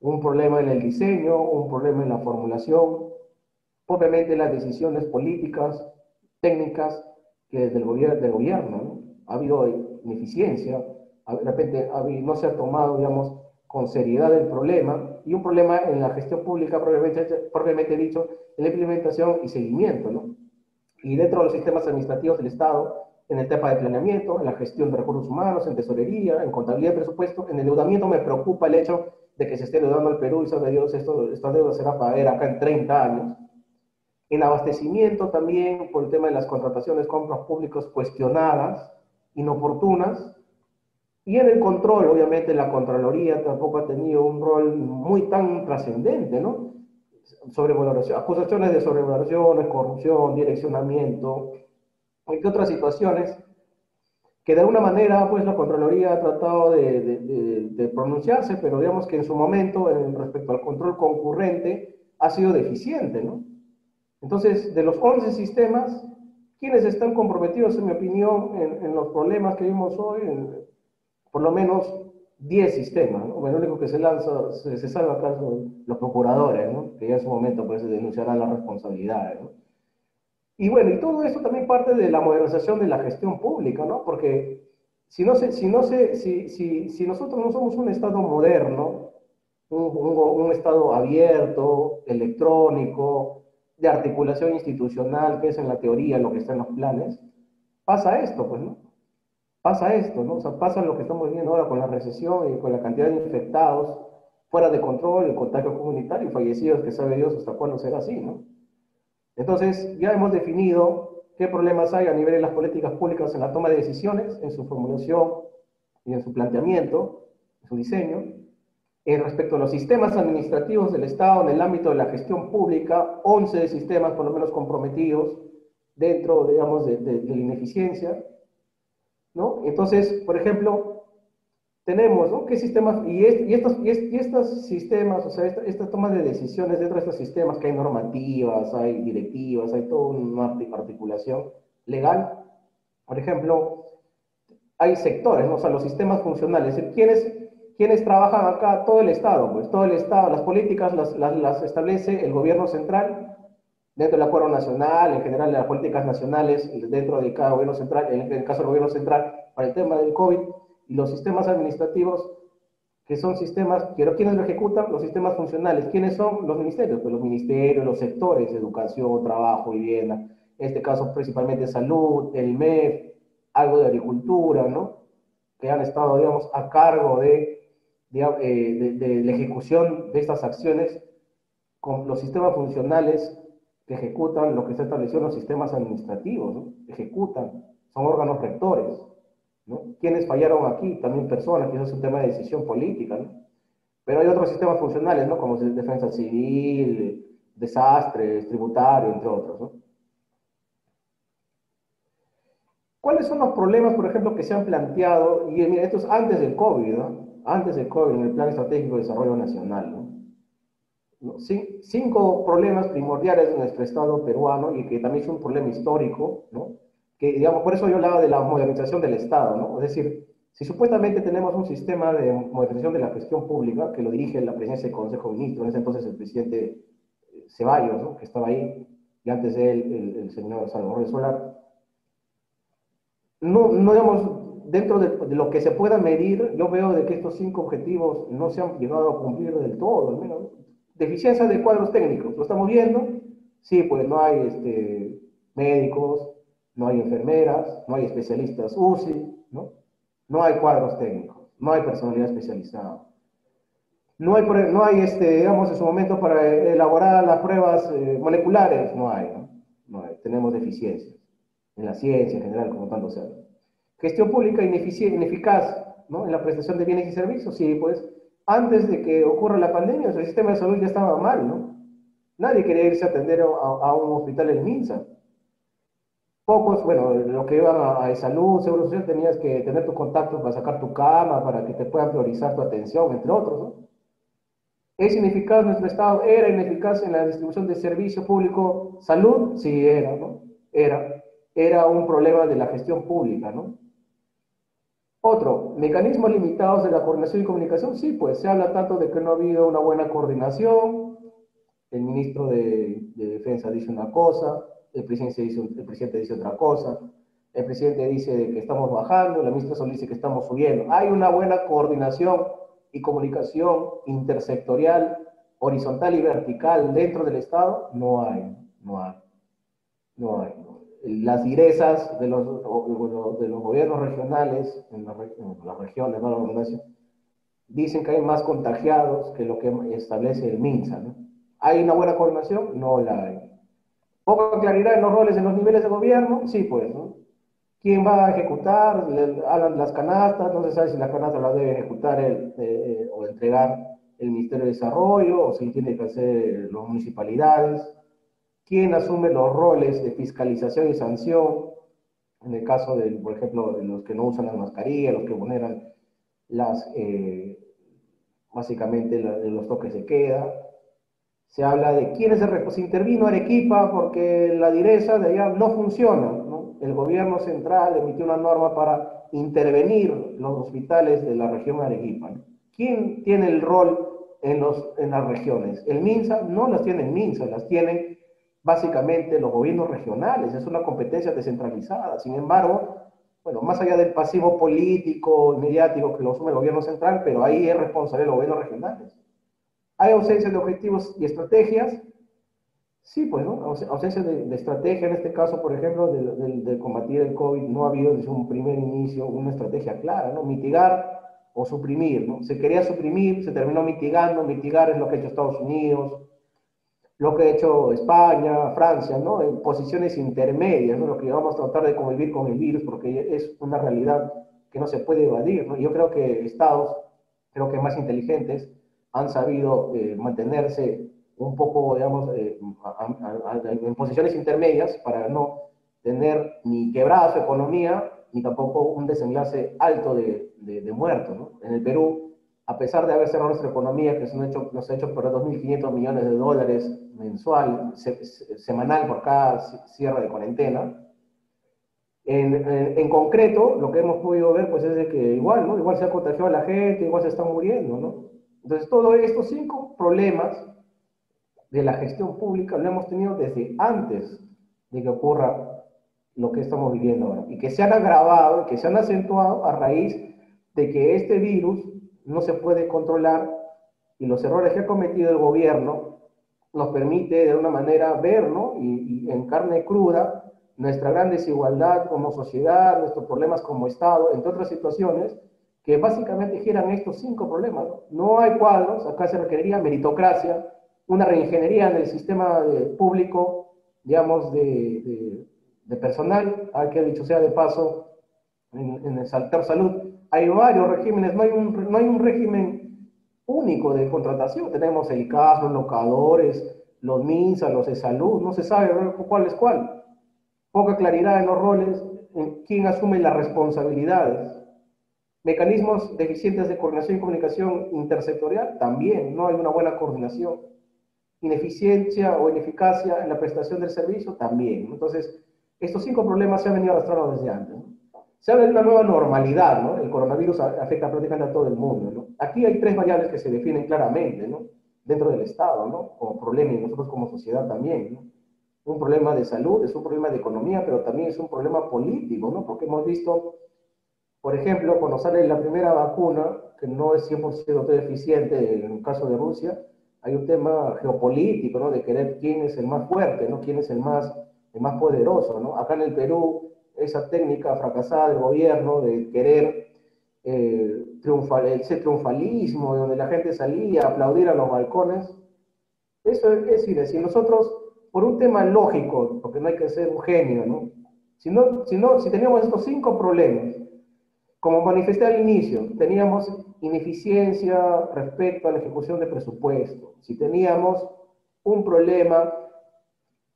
Un problema en el diseño, un problema en la formulación, obviamente las decisiones políticas, técnicas, que desde del gobierno, ¿no? Ha habido ineficiencia, de repente no se ha tomado, digamos, con seriedad el problema, y un problema en la gestión pública propiamente dicho, en la implementación y seguimiento, ¿no? Y dentro de los sistemas administrativos del Estado, en el tema de planeamiento, en la gestión de recursos humanos, en tesorería, en contabilidad de presupuesto, en endeudamiento me preocupa el hecho de que se esté endeudando al Perú y sabe Dios, esta deuda será para ver acá en 30 años. En abastecimiento también, por el tema de las contrataciones, compras públicas cuestionadas, inoportunas, y en el control, obviamente, la Contraloría tampoco ha tenido un rol muy tan trascendente, ¿no? Sobrevaloración, acusaciones de sobrevaloraciones, corrupción, direccionamiento, entre otras situaciones que de alguna manera pues la Contraloría ha tratado de pronunciarse, pero digamos que en su momento, respecto al control concurrente, ha sido deficiente, ¿no? Entonces, de los 11 sistemas, ¿quiénes están comprometidos, en mi opinión, en los problemas que vimos hoy? Por lo menos 10 sistemas, ¿no? Bueno, lo único que se salva acá son los procuradores, ¿no? Que ya en su momento pues denunciarán las responsabilidades, ¿no? Y bueno, y todo esto también parte de la modernización de la gestión pública, ¿no? Porque si nosotros no somos un Estado moderno, un Estado abierto, electrónico, de articulación institucional, que es en la teoría lo que está en los planes, pasa esto, pues, ¿no? Pasa esto, ¿no? O sea, pasa lo que estamos viendo ahora con la recesión y con la cantidad de infectados fuera de control, el contagio comunitario y fallecidos, que sabe Dios hasta cuándo será así, ¿no? Entonces, ya hemos definido qué problemas hay a nivel de las políticas públicas en la toma de decisiones, en su formulación y en su planteamiento, en su diseño. Respecto a los sistemas administrativos del Estado en el ámbito de la gestión pública, 11 sistemas por lo menos comprometidos dentro, digamos, de la ineficiencia, ¿no? Entonces, por ejemplo, tenemos, ¿no? ¿Qué sistemas? Y estos sistemas, o sea, estas tomas de decisiones dentro de estos sistemas, que hay normativas, hay directivas, hay toda una articulación legal. Por ejemplo, hay sectores, ¿no? O sea, los sistemas funcionales. ¿Quiénes trabajan acá? Todo el Estado, pues todo el Estado, las políticas las establece el gobierno central, dentro del acuerdo nacional, en general las políticas nacionales, dentro de cada gobierno central, en el caso del gobierno central, para el tema del COVID, y los sistemas administrativos, que son sistemas, pero ¿quiénes lo ejecutan? Los sistemas funcionales. ¿Quiénes son? Los ministerios, pues los ministerios, los sectores, educación, trabajo, vivienda, en este caso principalmente salud, el MEF, algo de agricultura, ¿no? Que han estado, digamos, a cargo de la ejecución de estas acciones con los sistemas funcionales que ejecutan lo que está establecido en los sistemas administrativos, ¿no? Ejecutan, son órganos rectores, ¿no? ¿Quiénes fallaron aquí? También personas, que eso es un tema de decisión política, ¿no? Pero hay otros sistemas funcionales, ¿no? Como defensa civil, desastres, tributario, entre otros, ¿no? ¿Cuáles son los problemas, por ejemplo, que se han planteado? Y mira, esto es antes del COVID, ¿no? Antes del COVID, en el Plan Estratégico de Desarrollo Nacional, ¿no? Cinco problemas primordiales de nuestro Estado peruano y que también es un problema histórico, ¿no? Que, digamos, por eso yo hablaba de la modernización del Estado, ¿no? Es decir, Si supuestamente tenemos un sistema de modernización de la gestión pública, que lo dirige la presidencia del Consejo de Ministros, en ese entonces el presidente Ceballos, ¿no?, que estaba ahí, y antes de él el señor Salvador Solar, no digamos, dentro de lo que se pueda medir, yo veo de que estos 5 objetivos no se han llegado a cumplir del todo, al menos. Deficiencia de cuadros técnicos, lo estamos viendo, sí, pues no hay médicos, no hay enfermeras, no hay especialistas UCI, ¿no? No hay cuadros técnicos, no hay personalidad especializada. No hay, digamos, en su momento para elaborar las pruebas moleculares, no hay, ¿no? No hay, tenemos deficiencias en la ciencia en general, como tanto se habla. Gestión pública ineficaz, ¿no?, en la prestación de bienes y servicios, sí, pues antes de que ocurra la pandemia, el sistema de salud ya estaba mal, ¿no? Nadie quería irse a atender a un hospital en Minsa. Pocos, bueno, lo que iban a salud, seguro social, tenías que tener tus contactos para sacar tu cama, para que te puedan priorizar tu atención, entre otros, ¿no? ¿Es ineficaz nuestro Estado? ¿Era ineficaz en la distribución de servicio público? ¿Salud? Sí, era, ¿no? Era un problema de la gestión pública, ¿no? Otro, mecanismos limitados de la coordinación y comunicación. Sí, pues se habla tanto de que no ha habido una buena coordinación, el ministro de Defensa dice una cosa, el presidente dice otra cosa, el presidente dice que estamos bajando, la ministra Sol dice que estamos subiendo. ¿Hay una buena coordinación y comunicación intersectorial, horizontal y vertical dentro del Estado? No hay, no hay, no hay. Las direzas de los gobiernos regionales, en las regiones, no la redundancia, dicen que hay más contagiados que lo que establece el MINSA, ¿no? ¿Hay una buena coordinación? No la hay. ¿Poca claridad en los roles en los niveles de gobierno? Sí, pues, ¿no? ¿Quién va a ejecutar? Hablan de las canastas, no se sabe si las canastas las debe ejecutar o entregar el Ministerio de Desarrollo, o si tiene que hacer las municipalidades. ¿Quién asume los roles de fiscalización y sanción? En el caso, por ejemplo, de los que no usan las mascarillas, los que vulneran básicamente los toques de queda. Se habla de quién es el responsable. Se intervino Arequipa porque la direza de allá no funciona, ¿no? El gobierno central emitió una norma para intervenir los hospitales de la región de Arequipa, ¿no? ¿Quién tiene el rol en las regiones? El MINSA no las tiene el MINSA, las tienen básicamente los gobiernos regionales, es una competencia descentralizada. Sin embargo, bueno, más allá del pasivo político y mediático que lo asume el gobierno central, pero ahí es responsable de los gobiernos regionales. ¿Hay ausencia de objetivos y estrategias? Sí, pues, ¿no? Ausencia de estrategia, en este caso, por ejemplo, de combatir el COVID, no ha habido desde un primer inicio una estrategia clara, ¿no? Mitigar o suprimir, ¿no? Se quería suprimir, se terminó mitigando. Mitigar es lo que ha hecho Estados Unidos, lo que ha hecho España, Francia, ¿no? En posiciones intermedias, ¿no? Lo que vamos a tratar de convivir con el virus, porque es una realidad que no se puede evadir, ¿no? Yo creo que estados, creo que más inteligentes, han sabido mantenerse un poco, digamos, en posiciones intermedias para no tener ni quebrada su economía, ni tampoco un desenlace alto de muertos, ¿no? En el Perú, a pesar de haber cerrado nuestra economía, que nos ha hecho perder 2.500 millones de dólares mensual, semanal por cada cierre de cuarentena, en concreto, lo que hemos podido ver, pues, es de que igual, ¿no? Igual se ha contagiado a la gente, igual se están muriendo, ¿no? Entonces, todos estos 5 problemas de la gestión pública lo hemos tenido desde antes de que ocurra lo que estamos viviendo ahora, y que se han agravado, que se han acentuado a raíz de que este virus no se puede controlar, y los errores que ha cometido el gobierno nos permite de alguna manera ver, ¿no? Y en carne cruda nuestra gran desigualdad como sociedad, nuestros problemas como Estado, entre otras situaciones, que básicamente giran estos 5 problemas, ¿no? No hay cuadros, acá se requeriría meritocracia, una reingeniería en el sistema público, digamos, de personal. Hay que, dicho sea de paso, en el sector salud hay varios regímenes, no hay un régimen único de contratación. Tenemos el CAS, los locadores, los MINSA, los de salud, no se sabe cuál es cuál. Poca claridad en los roles, en quién asume las responsabilidades. Mecanismos deficientes de coordinación y comunicación intersectorial, también no hay una buena coordinación. Ineficiencia o ineficacia en la prestación del servicio, también. Entonces, estos 5 problemas se han venido arrastrando desde antes, ¿no? Se habla de una nueva normalidad, ¿no? El coronavirus afecta prácticamente a todo el mundo, ¿no? Aquí hay tres variables que se definen claramente, ¿no? Dentro del Estado, ¿no? Como problema y nosotros como sociedad también, ¿no? Un problema de salud, es un problema de economía, pero también es un problema político, ¿no? Porque hemos visto, por ejemplo, cuando sale la primera vacuna, que no es 100% eficiente en el caso de Rusia, hay un tema geopolítico, ¿no? De querer quién es el más fuerte, ¿no? Quién es el más poderoso, ¿no? Acá en el Perú, esa técnica fracasada del gobierno de querer ese triunfalismo, donde la gente salía a aplaudir a los balcones, eso es decir, si nosotros, por un tema lógico, porque no hay que ser un genio, ¿no? Si teníamos estos cinco problemas, como manifesté al inicio, teníamos ineficiencia respecto a la ejecución de presupuesto, si teníamos un problema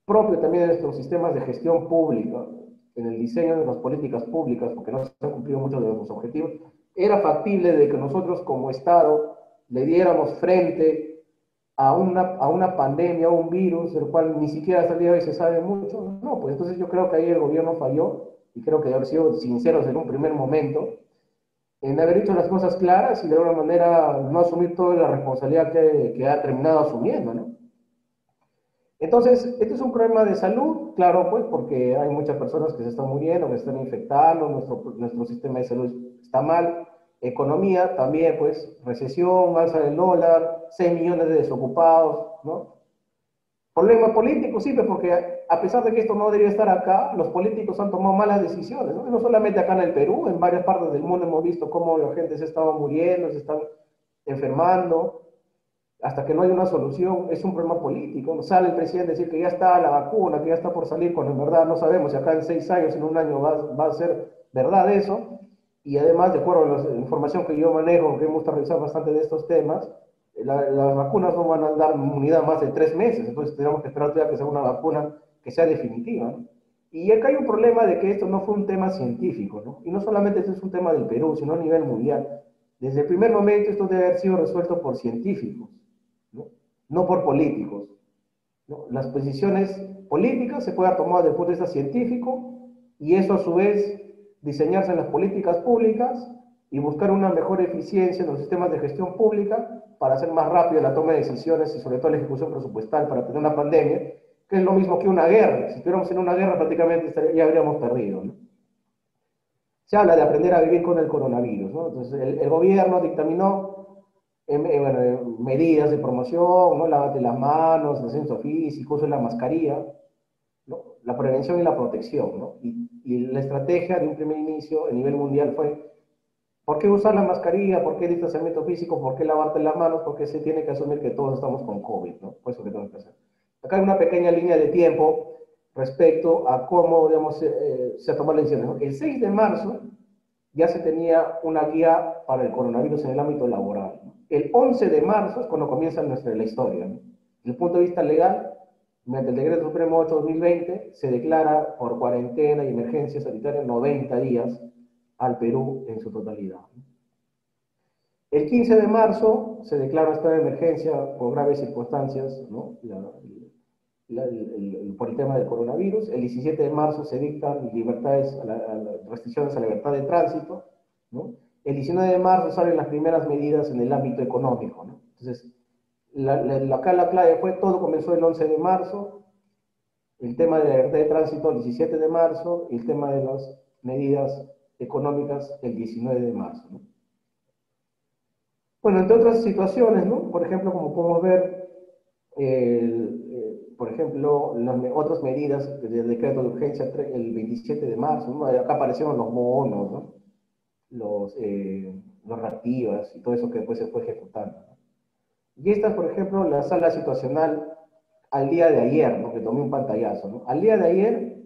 propio también de nuestros sistemas de gestión pública, en el diseño de las políticas públicas, porque no se han cumplido muchos de los objetivos, era factible de que nosotros como Estado le diéramos frente a una pandemia, a un virus, del cual ni siquiera hasta el día de hoy se sabe mucho. No, pues entonces yo creo que ahí el gobierno falló, y creo que haber sido sinceros en un primer momento, en haber dicho las cosas claras y de alguna manera no asumir toda la responsabilidad que ha terminado asumiendo, ¿no? Entonces, este es un problema de salud, claro, pues, porque hay muchas personas que se están muriendo, que se están infectando, nuestro sistema de salud está mal. Economía también, pues, recesión, alza del dólar, 6 millones de desocupados, ¿no? Problema político, sí, pues, porque a pesar de que esto no debería estar acá, los políticos han tomado malas decisiones, ¿no? Y no solamente acá en el Perú, en varias partes del mundo hemos visto cómo la gente se estaba muriendo, se están enfermando, hasta que no hay una solución, es un problema político. Sale el presidente a decir que ya está la vacuna, que ya está por salir, cuando en verdad no sabemos si acá en 6 años, en un año va a ser verdad eso. Y además, de acuerdo a la información que yo manejo, que hemos revisado bastante de estos temas, las vacunas no van a dar inmunidad más de 3 meses, entonces tenemos que esperar todavía que sea una vacuna que sea definitiva, ¿no? Y acá hay un problema de que esto no fue un tema científico, ¿no? Y no solamente este es un tema del Perú, sino a nivel mundial. Desde el primer momento esto debe haber sido resuelto por científicos, ¿no? No por políticos, ¿no? Las posiciones políticas se pueden tomar desde el punto de vista científico y eso a su vez diseñarse en las políticas públicas y buscar una mejor eficiencia en los sistemas de gestión pública para hacer más rápido la toma de decisiones y sobre todo la ejecución presupuestal para tener una pandemia, que es lo mismo que una guerra. Si estuviéramos en una guerra prácticamente ya habríamos perdido, ¿no? Se habla de aprender a vivir con el coronavirus, ¿no? Entonces el gobierno dictaminó bueno, medidas de promoción, ¿no? Lávate las manos, el ascenso físico, uso de la mascarilla, ¿no? La prevención y la protección, ¿no? Y la estrategia de un primer inicio a nivel mundial fue, ¿por qué usar la mascarilla? ¿Por qué el distanciamiento físico? ¿Por qué lavarte las manos? Porque se tiene que asumir que todos estamos con COVID, ¿no? Por eso que tenemos que hacer. Acá hay una pequeña línea de tiempo respecto a cómo, digamos, se ha tomado la decisión, ¿no? El 6 de marzo ya se tenía una guía para el coronavirus en el ámbito laboral, ¿no? El 11 de marzo es cuando comienza la historia, ¿no? Desde el punto de vista legal, mediante el decreto supremo 8/2020, se declara por cuarentena y emergencia sanitaria 90 días al Perú en su totalidad. El 15 de marzo se declara estado de emergencia por graves circunstancias, ¿no? Por el tema del coronavirus. El 17 de marzo se dictan restricciones a la libertad de tránsito, ¿no? El 19 de marzo salen las primeras medidas en el ámbito económico, ¿no? Entonces, acá la clave fue, todo comenzó el 11 de marzo, el tema de la libertad de tránsito el 17 de marzo, y el tema de las medidas económicas el 19 de marzo, ¿no? Bueno, entre otras situaciones, ¿no? Por ejemplo, como podemos ver, por ejemplo, las otras medidas del decreto de urgencia el 27 de marzo, ¿no? Acá aparecieron los bonos, ¿no? Los reactivas y todo eso que después se fue ejecutando, ¿no? Y esta, por ejemplo, la sala situacional al día de ayer, ¿no? Que tomé un pantallazo, ¿no? Al día de ayer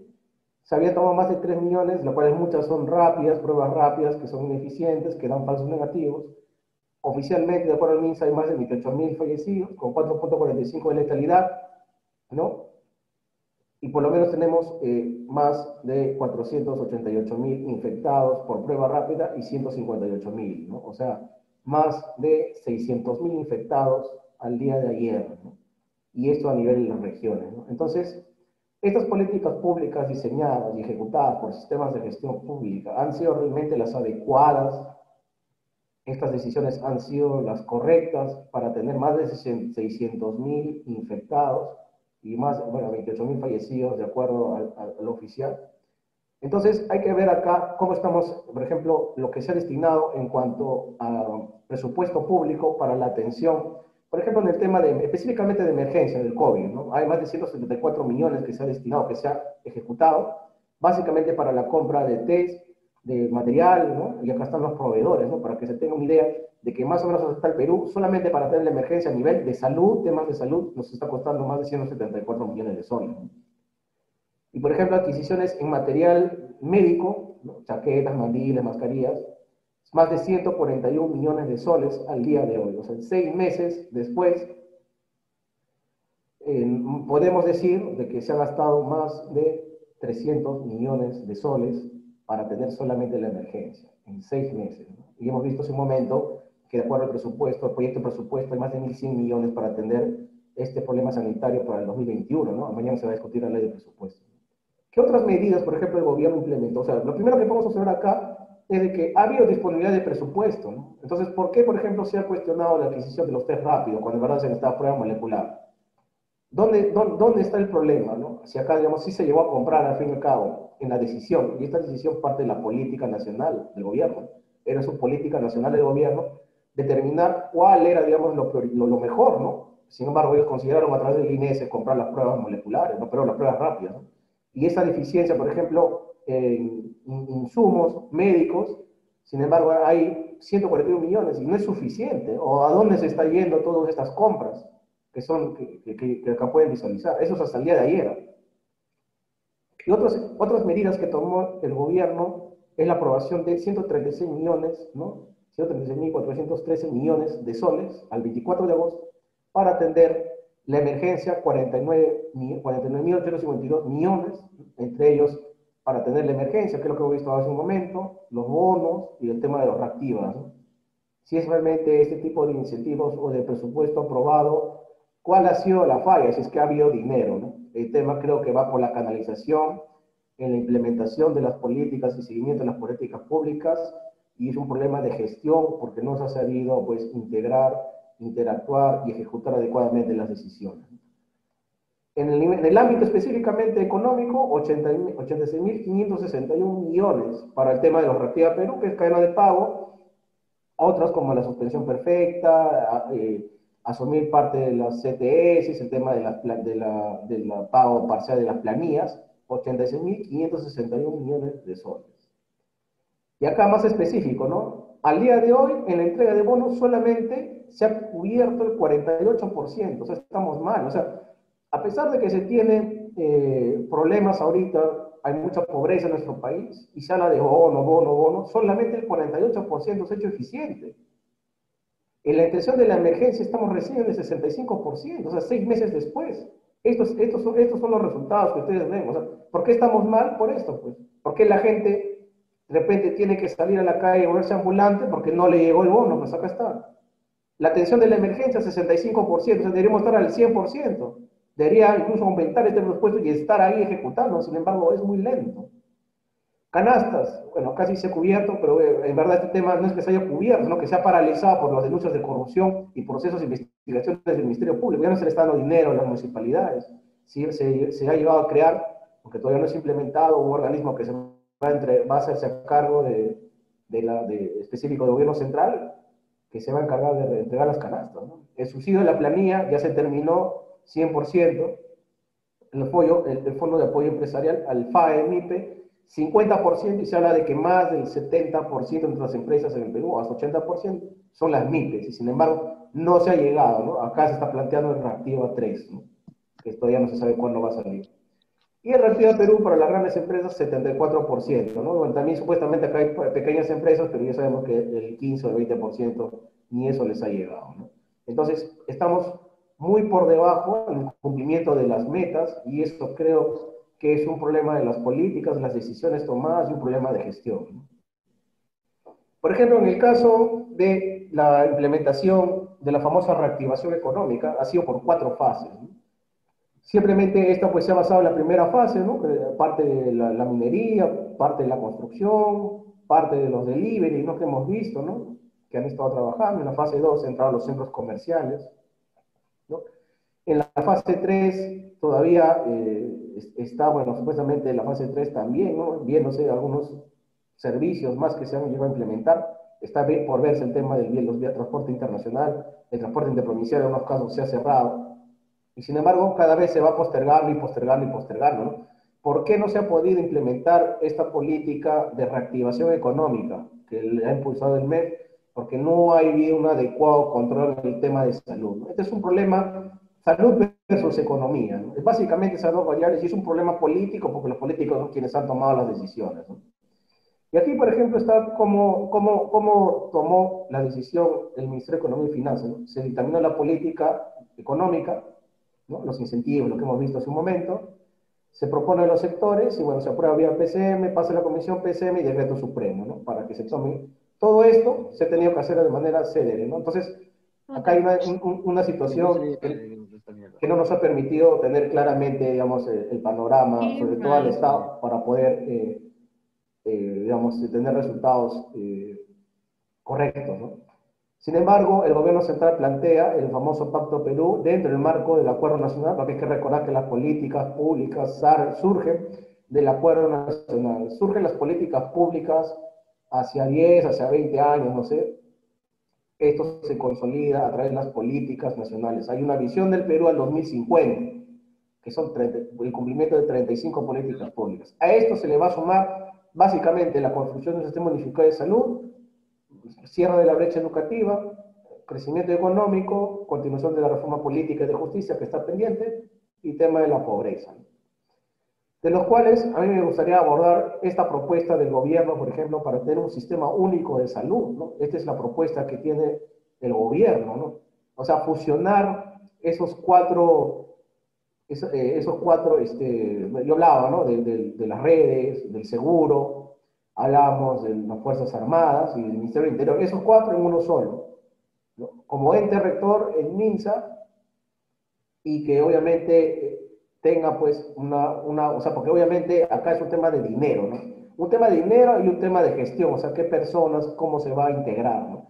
se había tomado más de 3 millones, las cuales muchas son rápidas, pruebas rápidas, que son ineficientes, que dan falsos negativos. Oficialmente, de acuerdo al MINSA, hay más de 28.000 fallecidos, con 4,45 de letalidad, ¿no? Y por lo menos tenemos más de 488.000 infectados por prueba rápida y 158.000, ¿no? O sea, más de 600.000 infectados al día de ayer, ¿no? Y esto a nivel de las regiones, ¿no? Entonces, Estas políticas públicas diseñadas y ejecutadas por sistemas de gestión pública han sido realmente las adecuadas. Estas decisiones han sido las correctas para tener más de 600.000 infectados y más, bueno, 28.000 fallecidos de acuerdo al oficial. Entonces hay que ver acá cómo estamos, por ejemplo, lo que se ha destinado en cuanto a presupuesto público para la atención, por ejemplo, en el tema de, específicamente de emergencia del COVID, ¿no? Hay más de 174 millones que se ha destinado, que se ha ejecutado, básicamente para la compra de test, de material, ¿no? Y acá están los proveedores, ¿no? Para que se tenga una idea de que más o menos está el Perú, solamente para tener la emergencia a nivel de salud, temas de salud, nos está costando más de 174 millones de soles, ¿no? Y por ejemplo, adquisiciones en material médico, ¿no? Chaquetas, mandiles, mascarillas, más de 141 millones de soles al día de hoy. O sea, en 6 meses después, podemos decir de que se ha gastado más de 300 millones de soles para tener solamente la emergencia, en 6 meses, ¿no? Y hemos visto hace un momento que de acuerdo al presupuesto, el proyecto de presupuesto, hay más de 1.100 millones para atender este problema sanitario para el 2021, ¿no? Mañana se va a discutir la ley de presupuesto. ¿Qué otras medidas, por ejemplo, el gobierno implementó? O sea, lo primero que podemos observar acá es de que ha habido disponibilidad de presupuesto, ¿no? Entonces, ¿por qué, por ejemplo, se ha cuestionado la adquisición de los test rápidos cuando en verdad se necesita prueba molecular? ¿Dónde está el problema, no? Si acá, digamos, sí se llevó a comprar, al fin y al cabo, en la decisión, y esta decisión parte de la política nacional del gobierno, era su política nacional del gobierno, determinar cuál era, digamos, lo mejor, ¿no? Sin embargo, ellos consideraron a través del INES comprar las pruebas moleculares, ¿no? Pero las pruebas rápidas, ¿no? Y esa deficiencia, por ejemplo, en insumos médicos, sin embargo, hay 141 millones y no es suficiente. ¿O a dónde se está yendo todas estas compras que acá pueden visualizar? Eso es hasta el día de ayer. Y otras medidas que tomó el gobierno es la aprobación de 136 millones, ¿no? 136.413 millones de soles al 24 de agosto para atender la emergencia, 49.852 millones, entre ellos para atender la emergencia, que es lo que hemos visto hace un momento, los bonos y el tema de los reactivas, ¿no? Si es realmente este tipo de incentivos o de presupuesto aprobado, cuál ha sido la falla, si es que ha habido dinero, ¿no? El tema creo que va por la canalización, en la implementación de las políticas y seguimiento de las políticas públicas, y es un problema de gestión porque no se ha sabido pues integrar, interactuar y ejecutar adecuadamente las decisiones. En el ámbito específicamente económico, 86.561 millones para el tema de los reactivos Perú, que es cadena de pago, otras como la suspensión perfecta, asumir parte de las CTS, el tema de la pago parcial de las planillas, 86.561 millones de soles. Y acá más específico, ¿no? Al día de hoy, en la entrega de bonos solamente se ha cubierto el 48%, o sea, estamos mal, o sea, a pesar de que se tienen problemas ahorita, hay mucha pobreza en nuestro país, y se habla de bono, solamente el 48% se ha hecho eficiente. En la atención de la emergencia estamos recién en el 65%, o sea, 6 meses después. Estos son los resultados que ustedes ven. O sea, ¿por qué estamos mal? Por esto, pues. ¿Por qué la gente de repente tiene que salir a la calle y volverse ambulante? Porque no le llegó el bono, pues acá está. La atención de la emergencia, 65%, o sea, deberíamos estar al 100%. Debería incluso aumentar este presupuesto y estar ahí ejecutando, sin embargo, es muy lento. Canastas, bueno, casi se ha cubierto, pero en verdad este tema no es que se haya cubierto, sino que se ha paralizado por las denuncias de corrupción y procesos de investigación del Ministerio Público. Ya no se le está dando dinero a las municipalidades. Sí, se ha llevado a crear, porque todavía no es implementado, un organismo que va a hacerse a cargo específico del gobierno central, que se va a encargar de entregar las canastas, ¿no? El subsidio de la planilla ya se terminó 100%, el Fondo de Apoyo Empresarial, al FAE, MIPE, 50%, y se habla de que más del 70% de las empresas en el Perú, hasta 80%, son las MIPES, y sin embargo no se ha llegado, ¿no? Acá se está planteando el reactivo 3, ¿no? Que todavía no se sabe cuándo va a salir. Y el reactivo Perú para las grandes empresas, 74%, ¿no? Bueno, también supuestamente acá hay pequeñas empresas, pero ya sabemos que el 15 o el 20% ni eso les ha llegado, ¿no? Entonces, estamos muy por debajo en el cumplimiento de las metas, y esto creo que es un problema de las políticas, de las decisiones tomadas y un problema de gestión, ¿no? Por ejemplo, en el caso de la implementación de la famosa reactivación económica, ha sido por 4 fases, ¿no? Simplemente esta pues se ha basado en la primera fase, ¿no? Parte de la minería, parte de la construcción, parte de los delivery, ¿no? Que hemos visto, ¿no? Que han estado trabajando. En la fase 2 entraron los centros comerciales, ¿no? En la fase 3 todavía está, bueno, supuestamente en la fase 3 también, ¿no? Viéndose algunos servicios más que se han llegado a implementar. Está por verse el tema del los vía transporte internacional, el transporte interprovincial en unos casos se ha cerrado. Y sin embargo, cada vez se va postergando y postergando y postergando, ¿no? ¿Por qué no se ha podido implementar esta política de reactivación económica que le ha impulsado el MEP? Porque no ha habido un adecuado control en el tema de salud, ¿no? Este es un problema, salud versus economía, ¿no? Es básicamente esas dos variables y es un problema político porque los políticos son quienes han tomado las decisiones, ¿no? Y aquí, por ejemplo, está cómo tomó la decisión el Ministerio de Economía y Finanzas, ¿no? Se dictaminó la política económica, ¿no? Los incentivos, lo que hemos visto hace un momento, se propone a los sectores y bueno, se aprueba vía PCM, pasa a la Comisión PCM y decreto supremo, ¿no? Para que se tome. Todo esto se ha tenido que hacer de manera célere, ¿no? Entonces, acá hay una situación que no nos ha permitido tener claramente, digamos, el panorama, sobre todo al Estado, para poder, digamos, tener resultados correctos, ¿no? Sin embargo, el gobierno central plantea el famoso Pacto Perú dentro del marco del Acuerdo Nacional, porque hay que recordar que las políticas públicas surgen del Acuerdo Nacional. Surgen las políticas públicas hacia 10, hacia 20 años, no sé. Esto se consolida a través de las políticas nacionales. Hay una visión del Perú al 2050, que son el cumplimiento de 35 políticas públicas. A esto se le va a sumar básicamente la construcción de un sistema unificado de salud, cierre de la brecha educativa, crecimiento económico, continuación de la reforma política y de justicia que está pendiente, y tema de la pobreza. De los cuales a mí me gustaría abordar esta propuesta del gobierno, por ejemplo, para tener un sistema único de salud, ¿no? Esta es la propuesta que tiene el gobierno, ¿no? O sea, fusionar esos cuatro, yo hablaba, ¿no? De las redes, del seguro, hablábamos de las Fuerzas Armadas y del Ministerio del Interior, esos cuatro en uno solo, ¿no? Como ente rector, el MINSA, y que obviamente tenga pues o sea, porque obviamente acá es un tema de dinero, ¿no? Un tema de dinero y un tema de gestión, o sea, qué personas, cómo se va a integrar, ¿no?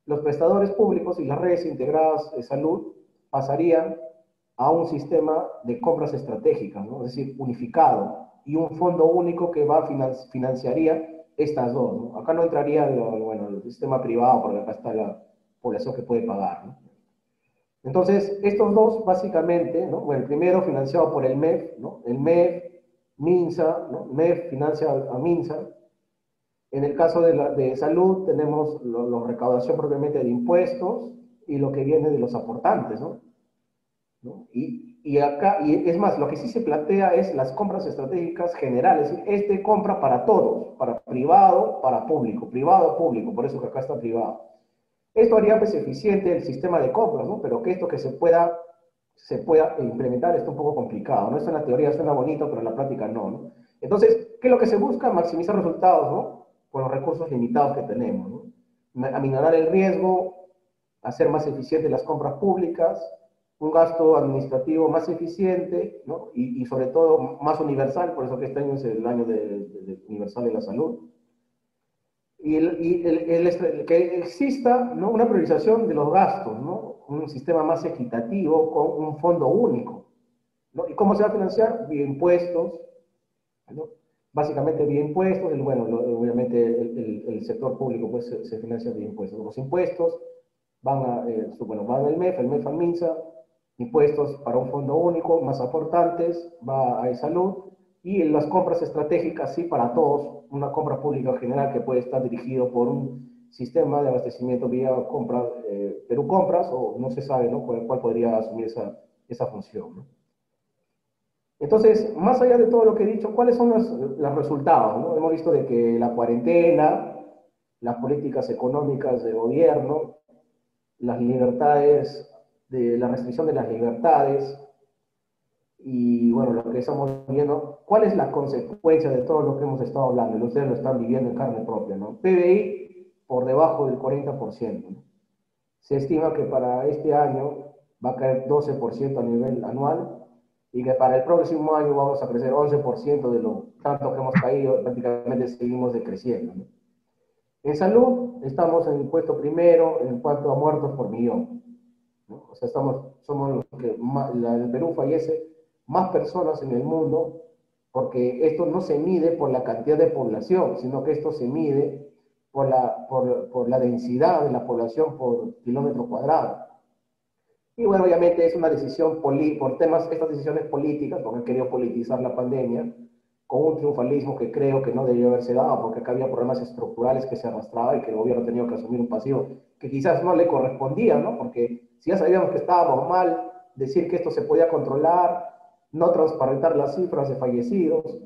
Los prestadores públicos y las redes integradas de salud pasarían a un sistema de compras estratégicas, ¿no? Es decir, unificado, y un fondo único que financiaría estas dos, ¿no? Acá no entraría, bueno, el sistema privado, porque acá está la población que puede pagar, ¿no? Entonces, estos dos básicamente, ¿no? Bueno, el primero financiado por el MEF, ¿no? El MEF, MINSA, ¿no? MEF financia a MINSA. En el caso de salud tenemos la recaudación propiamente de impuestos y lo que viene de los aportantes, ¿no? ¿No? Y acá, y es más, lo que sí se plantea es las compras estratégicas generales, este compra para todos, para privado, para público, privado, público, por eso que acá está privado. Esto haría pues eficiente el sistema de compras, ¿no? Pero que esto que se pueda implementar está un poco complicado, ¿no? Eso en la teoría suena bonito, pero en la práctica no, ¿no? Entonces, ¿qué es lo que se busca? Maximizar resultados, ¿no? Con los recursos limitados que tenemos, ¿no? Aminorar el riesgo, hacer más eficientes las compras públicas, un gasto administrativo más eficiente, ¿no? Y sobre todo más universal, por eso que este año es el año universal de la salud. Que exista, ¿no? Una priorización de los gastos, ¿no? Un sistema más equitativo con un fondo único, ¿no? ¿Y cómo se va a financiar? Vía impuestos, ¿no? Básicamente vía impuestos, bueno, obviamente el sector público pues, se financia vía impuestos. Los impuestos van del MEF, el MEF al MINSA, impuestos para un fondo único, más aportantes, va a salud, y en las compras estratégicas, sí, para todos, una compra pública general que puede estar dirigido por un sistema de abastecimiento vía compra, Perú Compras, o no se sabe, ¿no? cuál podría asumir esa función, ¿no? Entonces, más allá de todo lo que he dicho, ¿cuáles son los resultados, ¿no? Hemos visto de que la cuarentena, las políticas económicas del gobierno, las libertades, de la restricción de las libertades, y bueno, lo que estamos viendo, ¿cuál es la consecuencia de todo lo que hemos estado hablando? Y ustedes lo están viviendo en carne propia, ¿no? PBI por debajo del 40%, ¿no? Se estima que para este año va a caer 12% a nivel anual, y que para el próximo año vamos a crecer 11% de lo tanto que hemos caído, prácticamente seguimos decreciendo, ¿no? En salud estamos en el puesto primero en cuanto a muertos por millón, ¿no? O sea, somos los que más, el Perú fallece más personas en el mundo, porque esto no se mide por la cantidad de población, sino que esto se mide por la densidad de la población por kilómetro cuadrado. Y bueno, obviamente es una decisión por temas, estas decisiones políticas, porque han querido politizar la pandemia, con un triunfalismo que creo que no debió haberse dado, porque acá había problemas estructurales que se arrastraban y que el gobierno ha tenido que asumir un pasivo que quizás no le correspondía, ¿no? Porque si ya sabíamos que estábamos mal, decir que esto se podía controlar, no transparentar las cifras de fallecidos,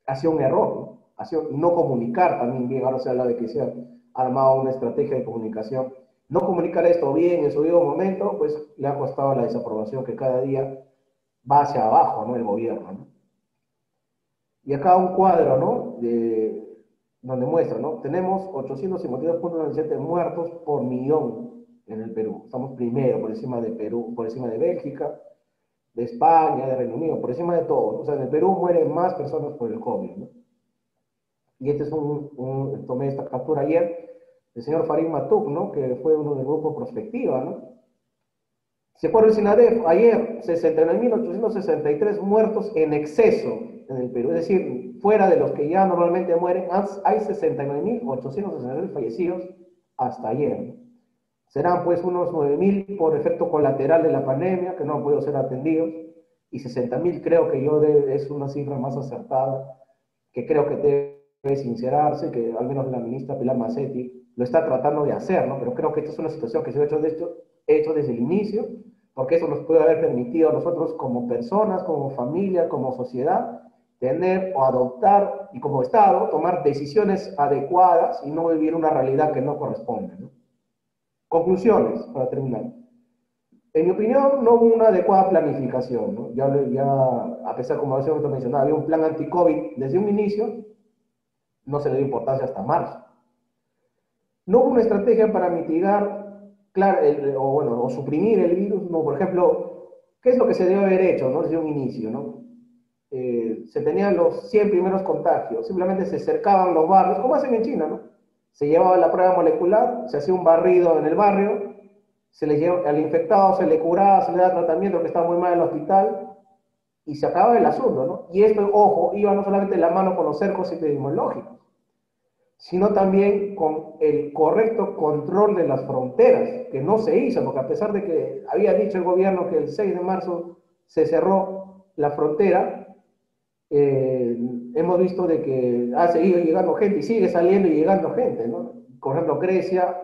ha sido un error, ¿no? Ha sido no comunicar también bien, ahora se habla de que se ha armado una estrategia de comunicación. No comunicar esto bien en su debido momento, pues le ha costado la desaprobación que cada día va hacia abajo, ¿no? El gobierno, ¿no? Y acá un cuadro, ¿no? Donde muestra, ¿no? Tenemos 852.97 muertos por millón en el Perú. Estamos primero, por encima de Perú, por encima de Bélgica, de España, de Reino Unido, por encima de todo, ¿no? O sea, en el Perú mueren más personas por el COVID, ¿no? Y este es tomé esta captura ayer, del señor Farid Matuk, ¿no? Que fue uno del grupo Prospectiva, ¿no? Se pone el SINADEF ayer, 69.863 muertos en exceso en el Perú, es decir, fuera de los que ya normalmente mueren, hay 69.863 fallecidos hasta ayer. Serán pues unos 9.000 por efecto colateral de la pandemia, que no han podido ser atendidos, y 60.000 creo que es una cifra más acertada, que creo que debe sincerarse, que al menos la ministra Pilar Macetti lo está tratando de hacer, ¿no? Pero creo que esta es una situación que se ha hecho desde el inicio, porque eso nos puede haber permitido a nosotros como personas, como familia, como sociedad, tener o adoptar, y como Estado, tomar decisiones adecuadas y no vivir una realidad que no corresponde, ¿no? Conclusiones, para terminar. En mi opinión, no hubo una adecuada planificación, ¿no? A pesar, como hace un momento mencionaba, había un plan anti-COVID desde un inicio, no se le dio importancia hasta marzo. No hubo una estrategia para mitigar, claro, o suprimir el virus, no, por ejemplo, ¿qué es lo que se debe haber hecho, ¿no? Desde un inicio, ¿no? Se tenían los 100 primeros contagios, simplemente se cercaban los barrios, como hacen en China, ¿no? Se llevaba la prueba molecular, se hacía un barrido en el barrio, al infectado se le curaba, se le da tratamiento que estaba muy mal en el hospital, y se acababa el asunto, ¿no? Y esto, ojo, iba no solamente de la mano con los cercos epidemiológicos, sino también con el correcto control de las fronteras, que no se hizo, porque a pesar de que había dicho el gobierno que el 6 de marzo se cerró la frontera, hemos visto de que ha seguido llegando gente y sigue saliendo y llegando gente, ¿no? Por ejemplo, Grecia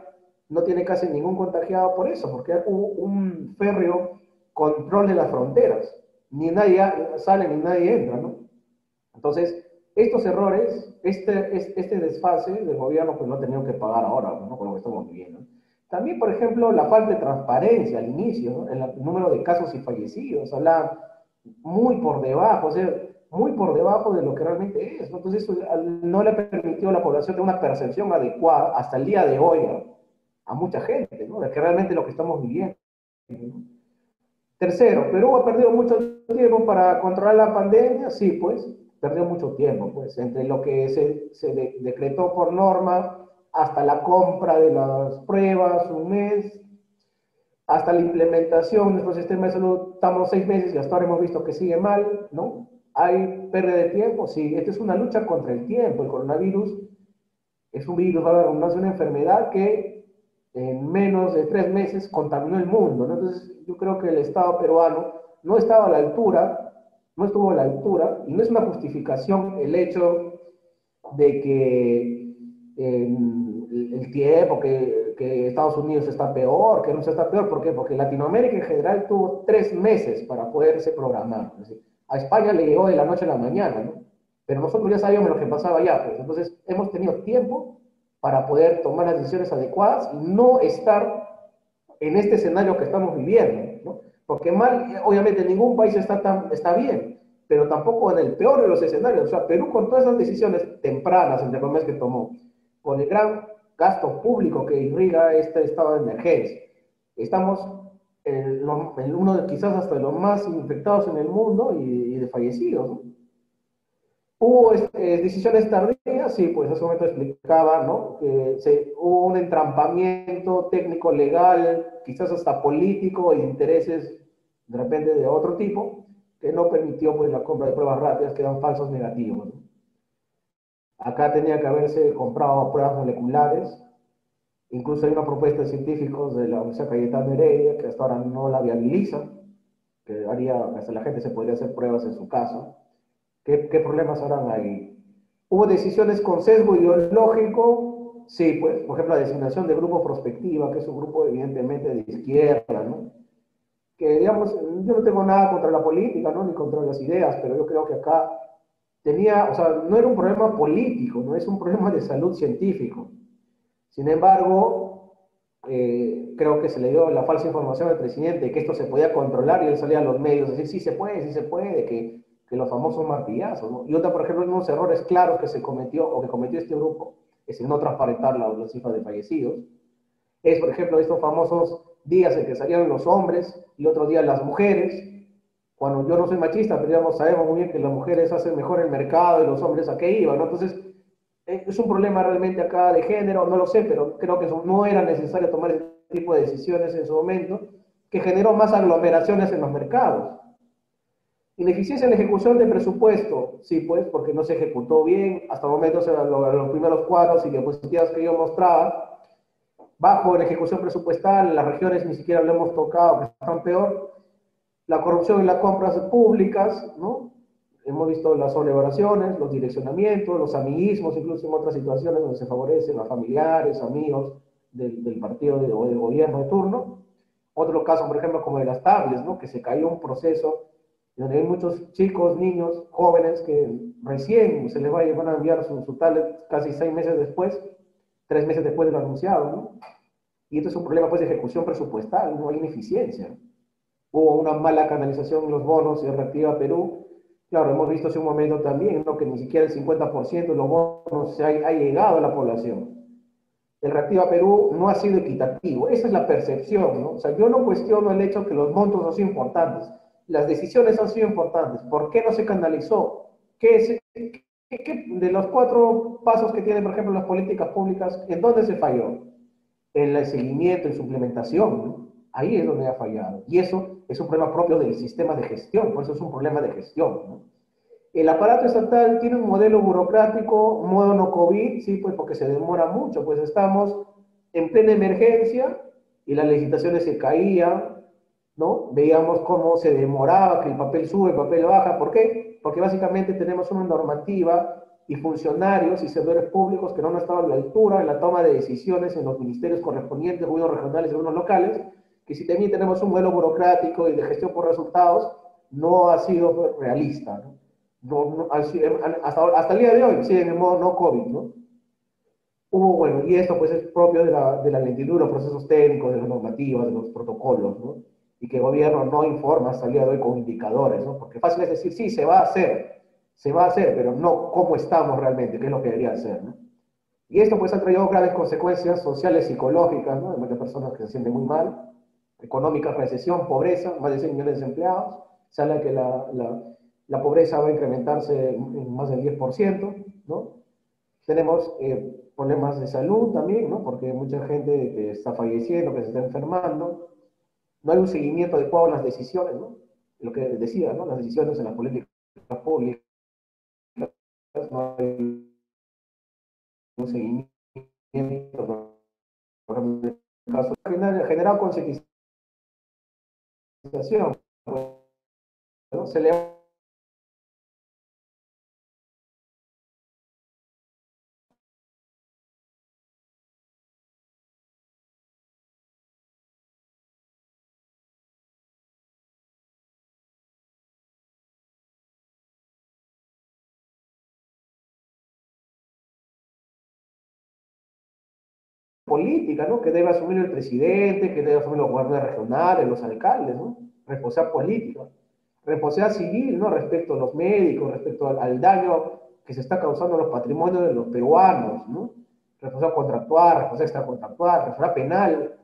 no tiene casi ningún contagiado por eso, porque hubo un férreo control de las fronteras. Ni nadie sale ni nadie entra, ¿no? Entonces, estos errores, este desfase del gobierno, pues lo ha tenido que pagar ahora, ¿no? Con lo que estamos viviendo. También, por ejemplo, la falta de transparencia al inicio, ¿no? En el número de casos y fallecidos, habla muy por debajo, o sea, muy por debajo de lo que realmente es, ¿no? Entonces, eso no le permitió a la población tener una percepción adecuada hasta el día de hoy, ¿no? A mucha gente, ¿no? De que realmente lo que estamos viviendo, ¿no? Tercero, Perú ha perdido mucho tiempo para controlar la pandemia, sí, pues, perdió mucho tiempo, pues, entre lo que se decretó por norma hasta la compra de las pruebas, un mes, hasta la implementación de nuestro sistema de salud, estamos 6 meses y hasta ahora hemos visto que sigue mal, ¿no? ¿Hay pérdida de tiempo? Sí, esta es una lucha contra el tiempo. El coronavirus es un virus, es una enfermedad que en menos de 3 meses contaminó el mundo, ¿no? Entonces, yo creo que el Estado peruano no estaba a la altura, no estuvo a la altura, y no es una justificación el hecho de que el tiempo, que Estados Unidos está peor, que Rusia está peor. ¿Por qué? Porque Latinoamérica en general tuvo 3 meses para poderse programar. Es decir, a España le llegó de la noche a la mañana, ¿no? Pero nosotros ya sabíamos lo que pasaba allá, pues. Entonces hemos tenido tiempo para poder tomar las decisiones adecuadas y no estar en este escenario que estamos viviendo, ¿no? Porque mal, obviamente ningún país está bien, pero tampoco en el peor de los escenarios. O sea, Perú con todas esas decisiones tempranas, entre comillas, que tomó, con el gran gasto público que irriga este estado de emergencia, estamos uno quizás hasta de los más infectados en el mundo y de fallecidos, ¿no? Hubo decisiones tardías, sí, pues hace un momento explicaba, ¿no? Que hubo un entrampamiento técnico, legal, quizás hasta político y de intereses de repente de otro tipo, que no permitió pues la compra de pruebas rápidas que dan falsos negativos, ¿no? Acá tenía que haberse comprado pruebas moleculares, incluso hay una propuesta de científicos de la Universidad Cayetano Heredia que hasta ahora no la viabiliza, que haría, hasta la gente se podría hacer pruebas en su casa. ¿Qué problemas habrán ahí? ¿Hubo decisiones con sesgo ideológico? Sí, pues, por ejemplo, la designación de grupo Prospectiva, que es un grupo evidentemente de izquierda, ¿no? Que, digamos, yo no tengo nada contra la política, ¿no? Ni contra las ideas, pero yo creo que acá tenía, o sea, no era un problema político, no es un problema de salud científico. Sin embargo, creo que se le dio la falsa información al presidente que esto se podía controlar y él salía a los medios a decir sí se puede, que los famosos martillazos, ¿no? Y otra, por ejemplo, unos errores claros que se cometió o que cometió este grupo es el no transparentar las cifras de fallecidos. Es, por ejemplo, estos famosos días en que salieron los hombres y otro día las mujeres. Cuando yo no soy machista, pero digamos, sabemos muy bien que las mujeres hacen mejor el mercado y los hombres a qué iban, ¿no? Entonces, es un problema realmente acá de género, no lo sé, pero creo que eso no era necesario tomar ese tipo de decisiones en su momento, que generó más aglomeraciones en los mercados. Ineficiencia en la ejecución de presupuesto, sí, pues, porque no se ejecutó bien, hasta el momento los primeros cuadros y diapositivas que yo mostraba, bajo en ejecución presupuestal, las regiones ni siquiera lo hemos tocado, que están peor, la corrupción en las compras públicas, ¿no? Hemos visto las sobrevaluaciones, los direccionamientos, los amiguismos, incluso en otras situaciones donde se favorecen a familiares, amigos del partido o del gobierno de turno. Otro caso, por ejemplo, como de las tablets, ¿no? Que se cayó un proceso donde hay muchos chicos, niños, jóvenes que recién se les van a enviar su tablet casi 6 meses después, 3 meses después de lo anunciado, ¿no? Y esto es un problema pues de ejecución presupuestal, no hay ineficiencia. Hubo una mala canalización en los bonos de Reactiva Perú. Claro, hemos visto hace un momento también, ¿no? Que ni siquiera el 50% de los bonos se ha llegado a la población. El Reactiva Perú no ha sido equitativo, esa es la percepción, ¿no? O sea, yo no cuestiono el hecho que los montos han sido importantes, las decisiones han sido importantes, ¿por qué no se canalizó? De los 4 pasos que tienen, por ejemplo, las políticas públicas, ¿en dónde se falló? En el seguimiento, en su implementación, ¿no? Ahí es donde ha fallado. Y eso es un problema propio del sistema de gestión, por eso es un problema de gestión, ¿no? El aparato estatal tiene un modelo burocrático, modo no COVID, sí, pues porque se demora mucho, pues estamos en plena emergencia y las licitaciones se caían, ¿no? Veíamos cómo se demoraba, que el papel sube, el papel baja, ¿por qué? Porque básicamente tenemos una normativa y funcionarios y servidores públicos que no han estado a la altura en la toma de decisiones en los ministerios correspondientes, gobiernos regionales y gobiernos locales, que si también tenemos un modelo burocrático y de gestión por resultados, no ha sido realista, ¿no? Hasta el día de hoy sigue en el modo no COVID, ¿no? Bueno, y esto pues es propio de la lentitud de los procesos técnicos, de las normativas, de los protocolos, ¿no? Y que el gobierno no informa hasta el día de hoy con indicadores, ¿no? Porque fácil es decir, sí, se va a hacer, pero no cómo estamos realmente, qué es lo que debería hacer, ¿no? Y esto pues ha traído graves consecuencias sociales, psicológicas, ¿no? Hay muchas personas que se sienten muy mal, económicas, recesión, pobreza, más de 100 millones de desempleados, se habla que la pobreza va a incrementarse en más del 10%, ¿no? Tenemos problemas de salud también, ¿no? Porque hay mucha gente que está falleciendo, que se está enfermando, no hay un seguimiento adecuado en las decisiones, ¿no? Lo que decía, ¿no? Las decisiones en las políticas públicas, no hay un seguimiento, por ejemplo, en el caso generado concientización, ¿no? Se le política, ¿no? Que debe asumir el presidente, que debe asumir los gobernadores regionales, los alcaldes, ¿no? Responsabilidad política, responsabilidad civil, ¿no? Respecto a los médicos, respecto al daño que se está causando a los patrimonios de los peruanos, ¿no? Responsabilidad contractual, responsabilidad extracontractual, responsabilidad penal.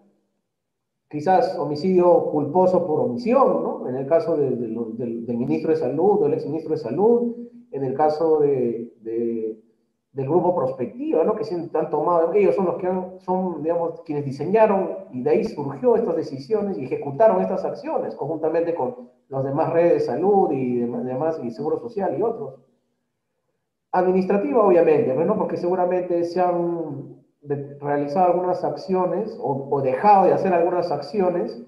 quizás homicidio culposo por omisión, ¿no? En el caso del ministro de Salud, del exministro de Salud, en el caso del grupo Prospectiva, ¿no? Que siempre han tomado, ellos son los que son, digamos, quienes diseñaron y de ahí surgió estas decisiones y ejecutaron estas acciones, conjuntamente con las demás redes de salud y demás, y Seguro Social y otros. Administrativa, obviamente, ¿no? Porque seguramente se han realizado algunas acciones o dejado de hacer algunas acciones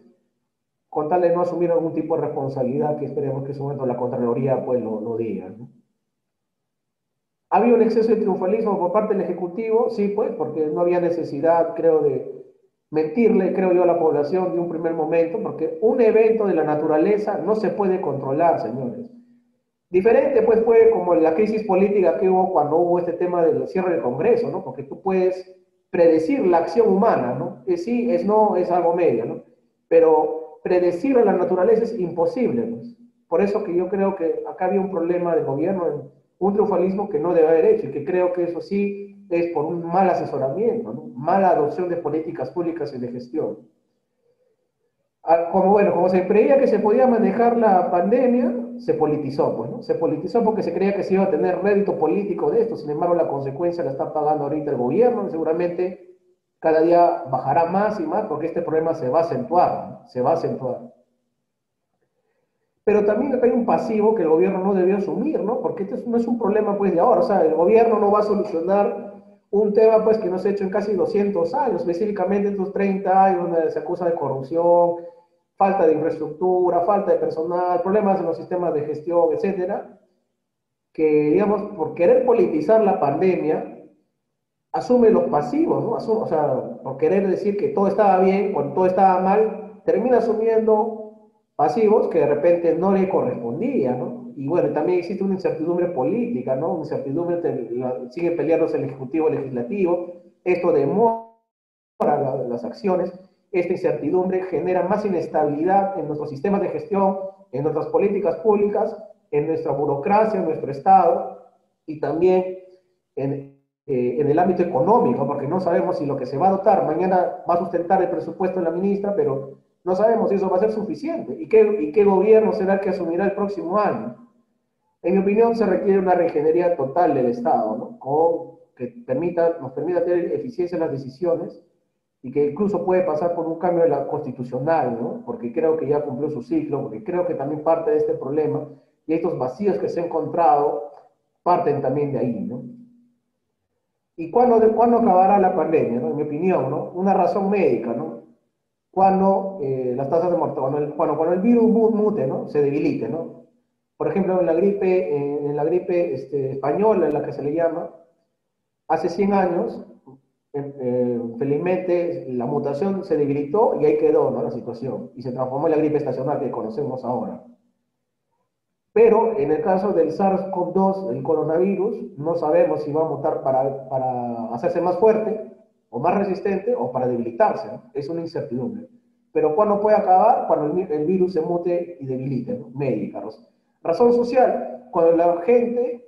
con tal de no asumir algún tipo de responsabilidad que esperemos que en su momento la Contraloría pues lo diga, ¿no? ¿Ha habido un exceso de triunfalismo por parte del Ejecutivo? Sí, pues, porque no había necesidad, creo, de mentirle, creo yo, a la población de un primer momento, porque un evento de la naturaleza no se puede controlar, señores. Diferente, pues, fue como la crisis política que hubo cuando hubo este tema del cierre del Congreso, ¿no? Porque tú puedes predecir la acción humana, ¿no? Es sí, es no, es algo medio, ¿no? Pero predecir a la naturaleza es imposible, pues. Por eso que yo creo que acá había un problema de gobierno, un triunfalismo que no debe haber hecho, y que creo que eso sí es por un mal asesoramiento, ¿no? Mala adopción de políticas públicas y de gestión. Como, bueno, como se creía que se podía manejar la pandemia, se politizó, pues, ¿no? Se politizó porque se creía que se iba a tener rédito político de esto, sin embargo la consecuencia la está pagando ahorita el gobierno, y seguramente cada día bajará más y más porque este problema se va a acentuar, ¿no? Se va a acentuar. Pero también hay un pasivo que el gobierno no debió asumir, ¿no? Porque este no es un problema, pues, de ahora, o sea, el gobierno no va a solucionar un tema, pues, que no se ha hecho en casi 200 años, específicamente estos 30 años donde se acusa de corrupción, falta de infraestructura, falta de personal, problemas en los sistemas de gestión, etcétera, que, digamos, por querer politizar la pandemia, asume los pasivos, ¿no? O sea, por querer decir que todo estaba bien cuando todo estaba mal, termina asumiendo pasivos que de repente no le correspondía, ¿no? Y bueno, también existe una incertidumbre política, ¿no? Una incertidumbre, sigue peleándose el Ejecutivo, el Legislativo, esto demora las acciones, esta incertidumbre genera más inestabilidad en nuestros sistemas de gestión, en nuestras políticas públicas, en nuestra burocracia, en nuestro Estado y también en el ámbito económico, porque no sabemos si lo que se va a dotar mañana va a sustentar el presupuesto de la ministra, pero no sabemos si eso va a ser suficiente y qué gobierno será el que asumirá el próximo año. En mi opinión, se requiere una reingeniería total del Estado, ¿no? Que nos permita tener eficiencia en las decisiones y que incluso puede pasar por un cambio de la constitucional, ¿no? Porque creo que ya cumplió su ciclo, porque creo que también parte de este problema y estos vacíos que se han encontrado parten también de ahí, ¿no? ¿Y cuándo acabará la pandemia, ¿no? En mi opinión, ¿no? Una razón médica, ¿no? Cuando las tasas de mortalidad, cuando el virus mute, ¿no? Se debilite, ¿no? Por ejemplo, en la gripe española, en la que se le llama, hace 100 años, felizmente la mutación se debilitó y ahí quedó, ¿no? La situación y se transformó en la gripe estacional que conocemos ahora. Pero en el caso del SARS-CoV-2, el coronavirus, no sabemos si va a mutar para hacerse más fuerte o más resistente o para debilitarse, ¿no? Es una incertidumbre. Pero ¿cuándo puede acabar? Cuando el virus se mute y debilite, ¿no? Médica. Razón social, cuando la gente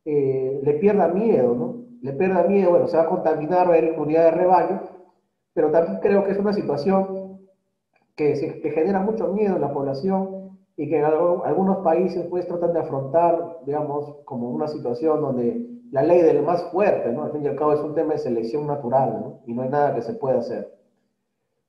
le pierda miedo, ¿no? Le pierda miedo, bueno, se va a contaminar, va a haber inmunidad de rebaño, pero también creo que es una situación que genera mucho miedo en la población y que en algunos países pues tratan de afrontar, digamos, como una situación donde la ley del más fuerte, ¿no? Al fin y al cabo es un tema de selección natural, ¿no? Y no hay nada que se pueda hacer.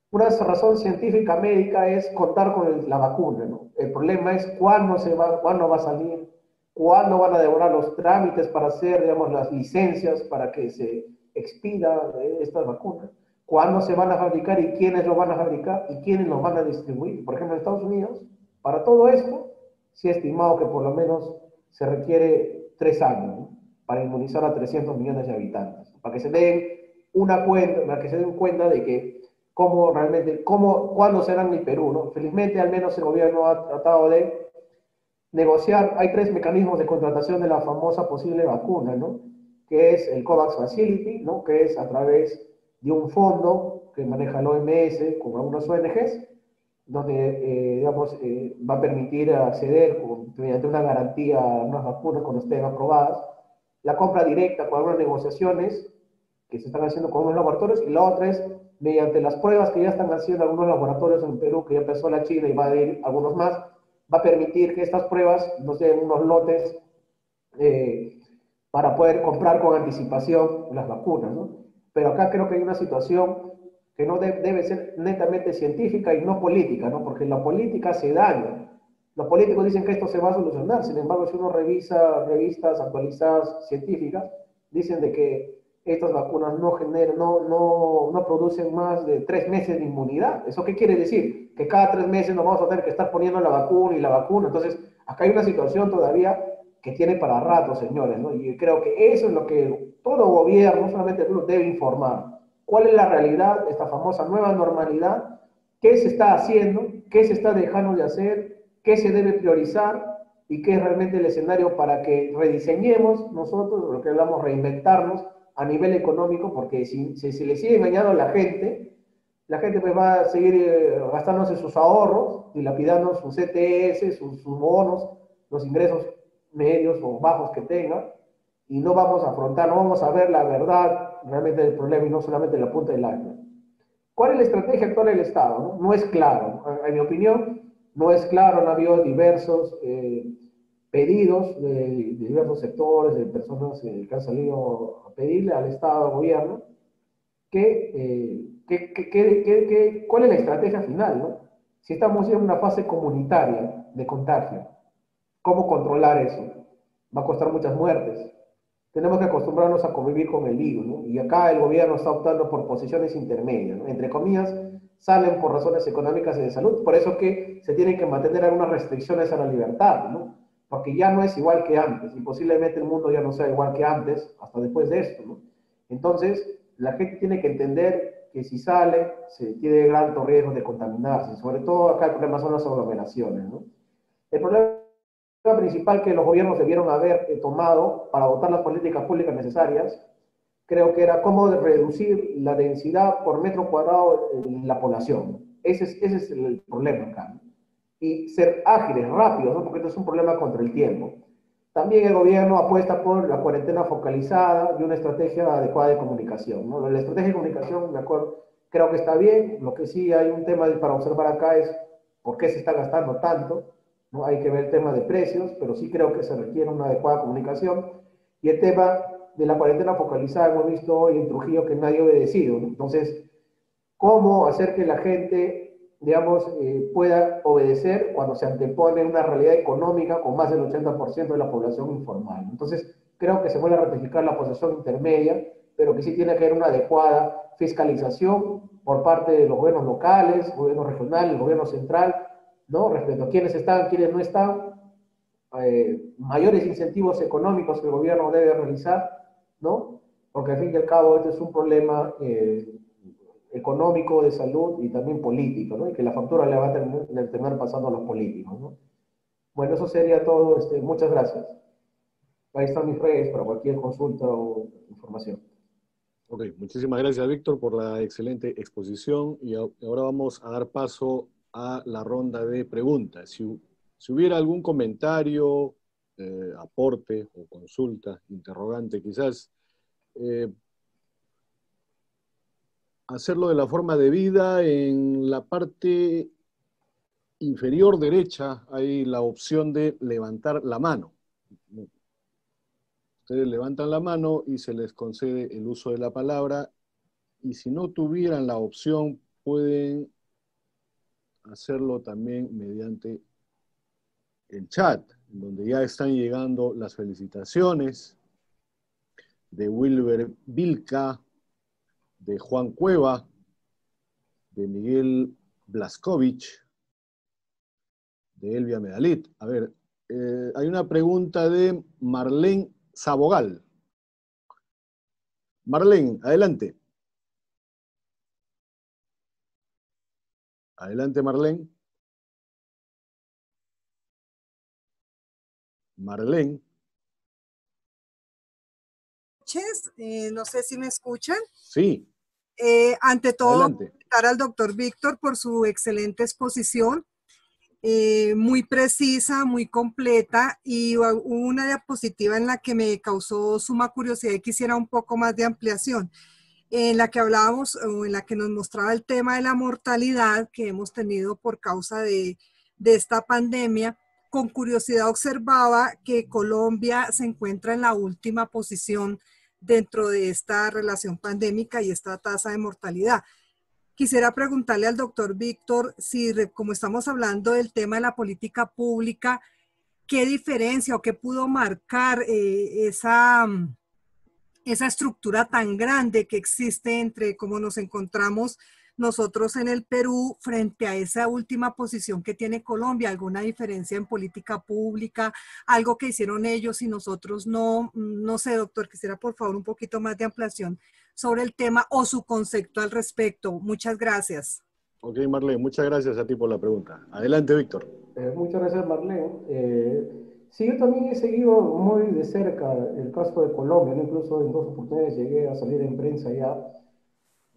Una razón científica médica es contar con la vacuna, ¿no? El problema es cuándo va a salir, cuándo van a demorar los trámites para hacer, digamos, las licencias para que se expida estas vacunas, cuándo se van a fabricar y quiénes lo van a fabricar y quiénes los van a distribuir. Por ejemplo, en Estados Unidos, para todo esto, se ha estimado que por lo menos se requiere 3 años, ¿no? Para inmunizar a 300 millones de habitantes, para que se den para que se den cuenta de que cuándo será en el Perú, ¿no? Felizmente, al menos el gobierno ha tratado de negociar, hay 3 mecanismos de contratación de la famosa posible vacuna, ¿no? Que es el COVAX Facility, ¿no? Que es a través de un fondo que maneja el OMS con algunas ONGs, donde, digamos, va a permitir acceder mediante una garantía a unas vacunas cuando estén aprobadas, la compra directa con algunas negociaciones que se están haciendo con unos laboratorios, y la otra es mediante las pruebas que ya están haciendo algunos laboratorios en Perú, que ya empezó la China y va a ir algunos más, va a permitir que estas pruebas nos den unos lotes eh, para poder comprar con anticipación las vacunas, ¿no? Pero acá creo que hay una situación que no debe ser netamente científica y no política, ¿no? Porque la política hace daño. Los políticos dicen que esto se va a solucionar, sin embargo, si uno revisa revistas actualizadas científicas, dicen de que estas vacunas no generan, no producen más de 3 meses de inmunidad. ¿Eso qué quiere decir? Que cada 3 meses nos vamos a tener que estar poniendo la vacuna y la vacuna. Entonces, acá hay una situación todavía que tiene para rato, señores, ¿no? Y creo que eso es lo que todo gobierno, no solamente el Perú, debe informar. ¿Cuál es la realidad, esta famosa nueva normalidad? ¿Qué se está haciendo? ¿Qué se está dejando de hacer? ¿Qué se debe priorizar? ¿Y qué es realmente el escenario para que rediseñemos nosotros, lo que hablamos, reinventarnos a nivel económico? Porque si le sigue engañando a la gente pues va a seguir gastándose sus ahorros, dilapidando sus ETS, sus bonos, los ingresos medios o bajos que tenga, y no vamos a afrontar, no vamos a ver la verdad realmente del problema y no solamente la punta del iceberg. ¿Cuál es la estrategia actual del Estado? No es claro, en mi opinión, no es claro, han habido diversos pedidos de diversos sectores, de personas que han salido a pedirle al Estado, al gobierno, ¿cuál es la estrategia final? ¿No? Si estamos en una fase comunitaria de contagio, ¿cómo controlar eso? Va a costar muchas muertes. Tenemos que acostumbrarnos a convivir con el virus, ¿no? Y acá el gobierno está optando por posiciones intermedias, ¿no? Entre comillas, salen por razones económicas y de salud, por eso que se tienen que mantener algunas restricciones a la libertad, ¿no? Porque ya no es igual que antes, y posiblemente el mundo ya no sea igual que antes, hasta después de esto, ¿no? Entonces, la gente tiene que entender que si sale, se tiene alto riesgo de contaminarse, sobre todo acá el problema son las aglomeraciones, ¿no? El problema principal que los gobiernos debieron haber tomado para adoptar las políticas públicas necesarias, creo que era cómo reducir la densidad por metro cuadrado en la población. Ese es el problema acá. Y ser ágiles, rápidos, ¿no? Porque esto es un problema contra el tiempo. También el gobierno apuesta por la cuarentena focalizada y una estrategia adecuada de comunicación, ¿no? La estrategia de comunicación, de acuerdo, creo que está bien. Lo que sí hay un tema para observar acá es por qué se está gastando tanto. ¿No? Hay que ver el tema de precios, pero sí creo que se requiere una adecuada comunicación. Y el tema de la cuarentena focalizada, hemos visto hoy en Trujillo que nadie ha obedecido, ¿no? Entonces, ¿cómo hacer que la gente, digamos, pueda obedecer cuando se antepone una realidad económica con más del 80% de la población informal? Entonces, creo que se puede ratificar la posición intermedia, pero que sí tiene que haber una adecuada fiscalización por parte de los gobiernos locales, gobierno regional, el gobierno central, ¿no? Respecto a quiénes están, quiénes no están, mayores incentivos económicos que el gobierno debe realizar, ¿no? Porque al fin y al cabo este es un problema económico, de salud y también político, ¿no? Y que la factura le va a terminar pasando a los políticos, ¿no? Bueno, eso sería todo. Muchas gracias. Ahí están mis redes para cualquier consulta o información. Ok, muchísimas gracias, Víctor, por la excelente exposición. Y ahora vamos a dar paso a la ronda de preguntas. Si hubiera algún comentario, aporte o consulta, interrogante, quizás hacerlo de la forma debida. En la parte inferior derecha hay la opción de levantar la mano. Ustedes levantan la mano y se les concede el uso de la palabra. Y si no tuvieran la opción, pueden hacerlo también mediante el chat, donde ya están llegando las felicitaciones de Wilber Vilca, de Juan Cueva, de Miguel Blaskovich, de Elvia Medalit. A ver, hay una pregunta de Marlene Sabogal. Marlene, adelante. Adelante, Marlene. Marlene. No sé si me escuchan. Sí. Ante todo, adelante. Felicitar al doctor Víctor por su excelente exposición, muy precisa, muy completa, y hubo una diapositiva en la que me causó suma curiosidad y quisiera un poco más de ampliación. en la que hablábamos o en la que nos mostraba el tema de la mortalidad que hemos tenido por causa de esta pandemia. Con curiosidad observaba que Colombia se encuentra en la última posición dentro de esta relación pandémica y esta tasa de mortalidad. Quisiera preguntarle al doctor Víctor si, como estamos hablando del tema de la política pública, ¿qué diferencia o qué pudo marcar esa estructura tan grande que existe entre cómo nos encontramos nosotros en el Perú frente a esa última posición que tiene Colombia? ¿Alguna diferencia en política pública? ¿Algo que hicieron ellos y nosotros no? No sé, doctor, quisiera por favor un poquito más de ampliación sobre el tema o su concepto al respecto. Muchas gracias. Ok, Marlene, muchas gracias a ti por la pregunta. Adelante, Víctor. Muchas gracias, Marlene. Sí, yo también he seguido muy de cerca el caso de Colombia, ¿no? Incluso en 2 oportunidades llegué a salir en prensa ya.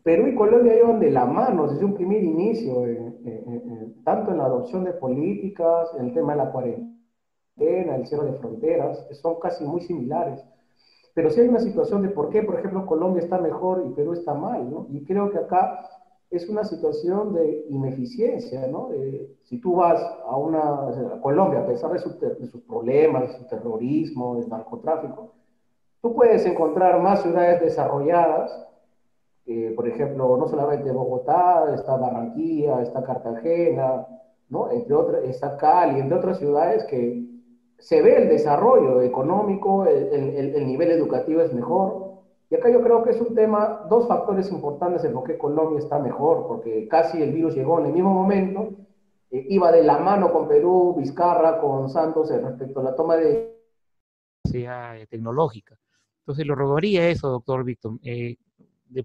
Perú y Colombia llevan de la mano desde un primer inicio, tanto en la adopción de políticas, en el tema de la cuarentena, el cierre de fronteras, son casi muy similares. Pero sí hay una situación de por qué, por ejemplo, Colombia está mejor y Perú está mal, ¿no? Y creo que acá es una situación de ineficiencia, ¿no? Si tú vas a Colombia, a pesar de sus problemas, de su terrorismo, del narcotráfico, tú puedes encontrar más ciudades desarrolladas, por ejemplo, no solamente Bogotá, está Barranquilla, está Cartagena, ¿no? Entre otras, está Cali, entre otras ciudades que se ve el desarrollo económico, el nivel educativo es mejor. Y acá yo creo que es un tema, dos factores importantes en por qué Colombia está mejor, porque casi el virus llegó en el mismo momento, iba de la mano con Perú, Vizcarra, con Santos respecto a la toma de... sea tecnológica. Entonces lo rogaría eso, doctor Víctor.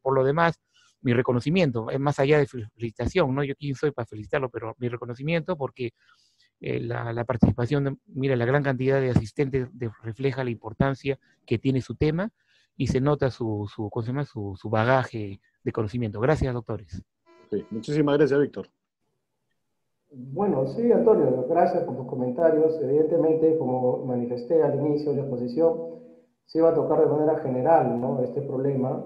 Por lo demás, mi reconocimiento, más allá de felicitación, ¿no? Yo quién soy para felicitarlo, pero mi reconocimiento porque la participación, mira, la gran cantidad de asistentes refleja la importancia que tiene su tema y se nota su bagaje de conocimiento. Gracias, doctores. Sí, muchísimas gracias, Víctor. Bueno, sí, Antonio, gracias por tus comentarios. Evidentemente, como manifesté al inicio de la exposición, se iba a tocar de manera general, ¿no?, este problema.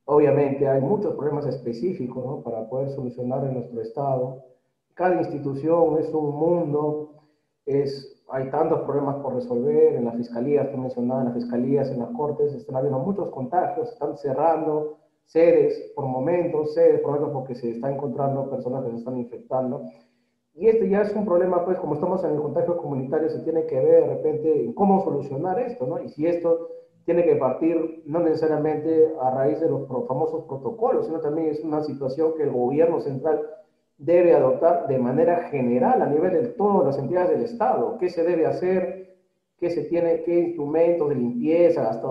Obviamente hay muchos problemas específicos, ¿no?, para poder solucionar en nuestro estado. Cada institución es un mundo, hay tantos problemas por resolver. En las fiscalías, tú mencionabas, en las fiscalías, en las cortes, están habiendo muchos contagios, están cerrando sedes por momentos porque se están encontrando personas que se están infectando. Y este ya es un problema, pues, como estamos en el contagio comunitario, se tiene que ver de repente en cómo solucionar esto, ¿no? Y si esto tiene que partir no necesariamente a raíz de los famosos protocolos, sino también es una situación que el gobierno central debe adoptar de manera general a nivel de todas las entidades del Estado. ¿Qué se debe hacer? ¿Qué instrumentos de limpieza? Hasta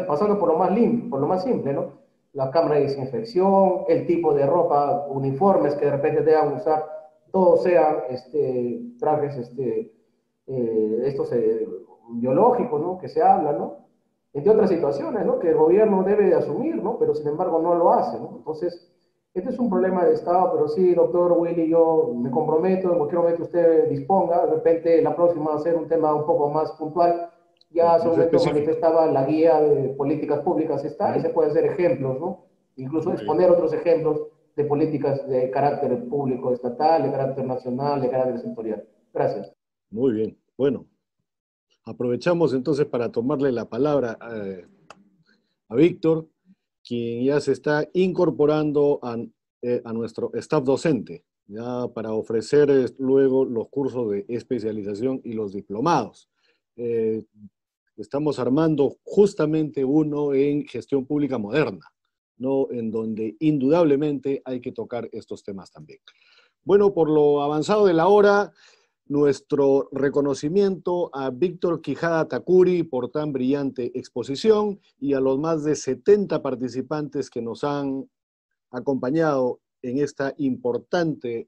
pasando por lo más simple, ¿no? La cámara de desinfección, el tipo de ropa, uniformes que de repente deban usar, todos sean trajes estos biológicos, ¿no?, que se habla, ¿no?, entre otras situaciones, ¿no?, que el gobierno debe de asumir, ¿no?, pero sin embargo no lo hace, ¿no? Entonces, este es un problema de Estado, pero sí, doctor Willy, yo me comprometo, en cualquier momento usted disponga, de repente la próxima va a ser un tema un poco más puntual. Ya hace un momento manifestaba la guía de políticas públicas y se pueden hacer ejemplos, ¿no?, incluso exponer otros ejemplos de políticas de carácter público estatal, de carácter nacional, de carácter sectorial. Gracias. Muy bien. Bueno, aprovechamos entonces para tomarle la palabra a Víctor, quien ya se está incorporando a nuestro staff docente, ya para ofrecer luego los cursos de especialización y los diplomados. Estamos armando justamente uno en gestión pública moderna, ¿no?, en donde indudablemente hay que tocar estos temas también. Bueno, por lo avanzado de la hora, nuestro reconocimiento a Víctor Quijada Tacuri por tan brillante exposición y a los más de 70 participantes que nos han acompañado en esta importante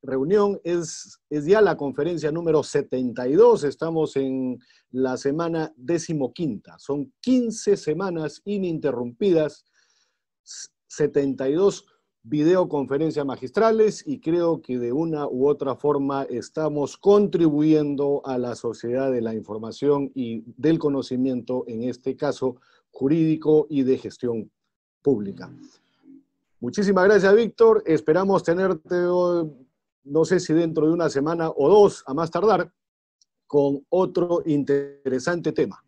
reunión. Es ya la conferencia número 72, estamos en la semana 15ª. Son 15 semanas ininterrumpidas, 72 videoconferencias magistrales, y creo que de una u otra forma estamos contribuyendo a la sociedad de la información y del conocimiento, en este caso jurídico y de gestión pública. Muchísimas gracias, Víctor. Esperamos tenerte, no sé si dentro de una semana o dos, a más tardar, con otro interesante tema.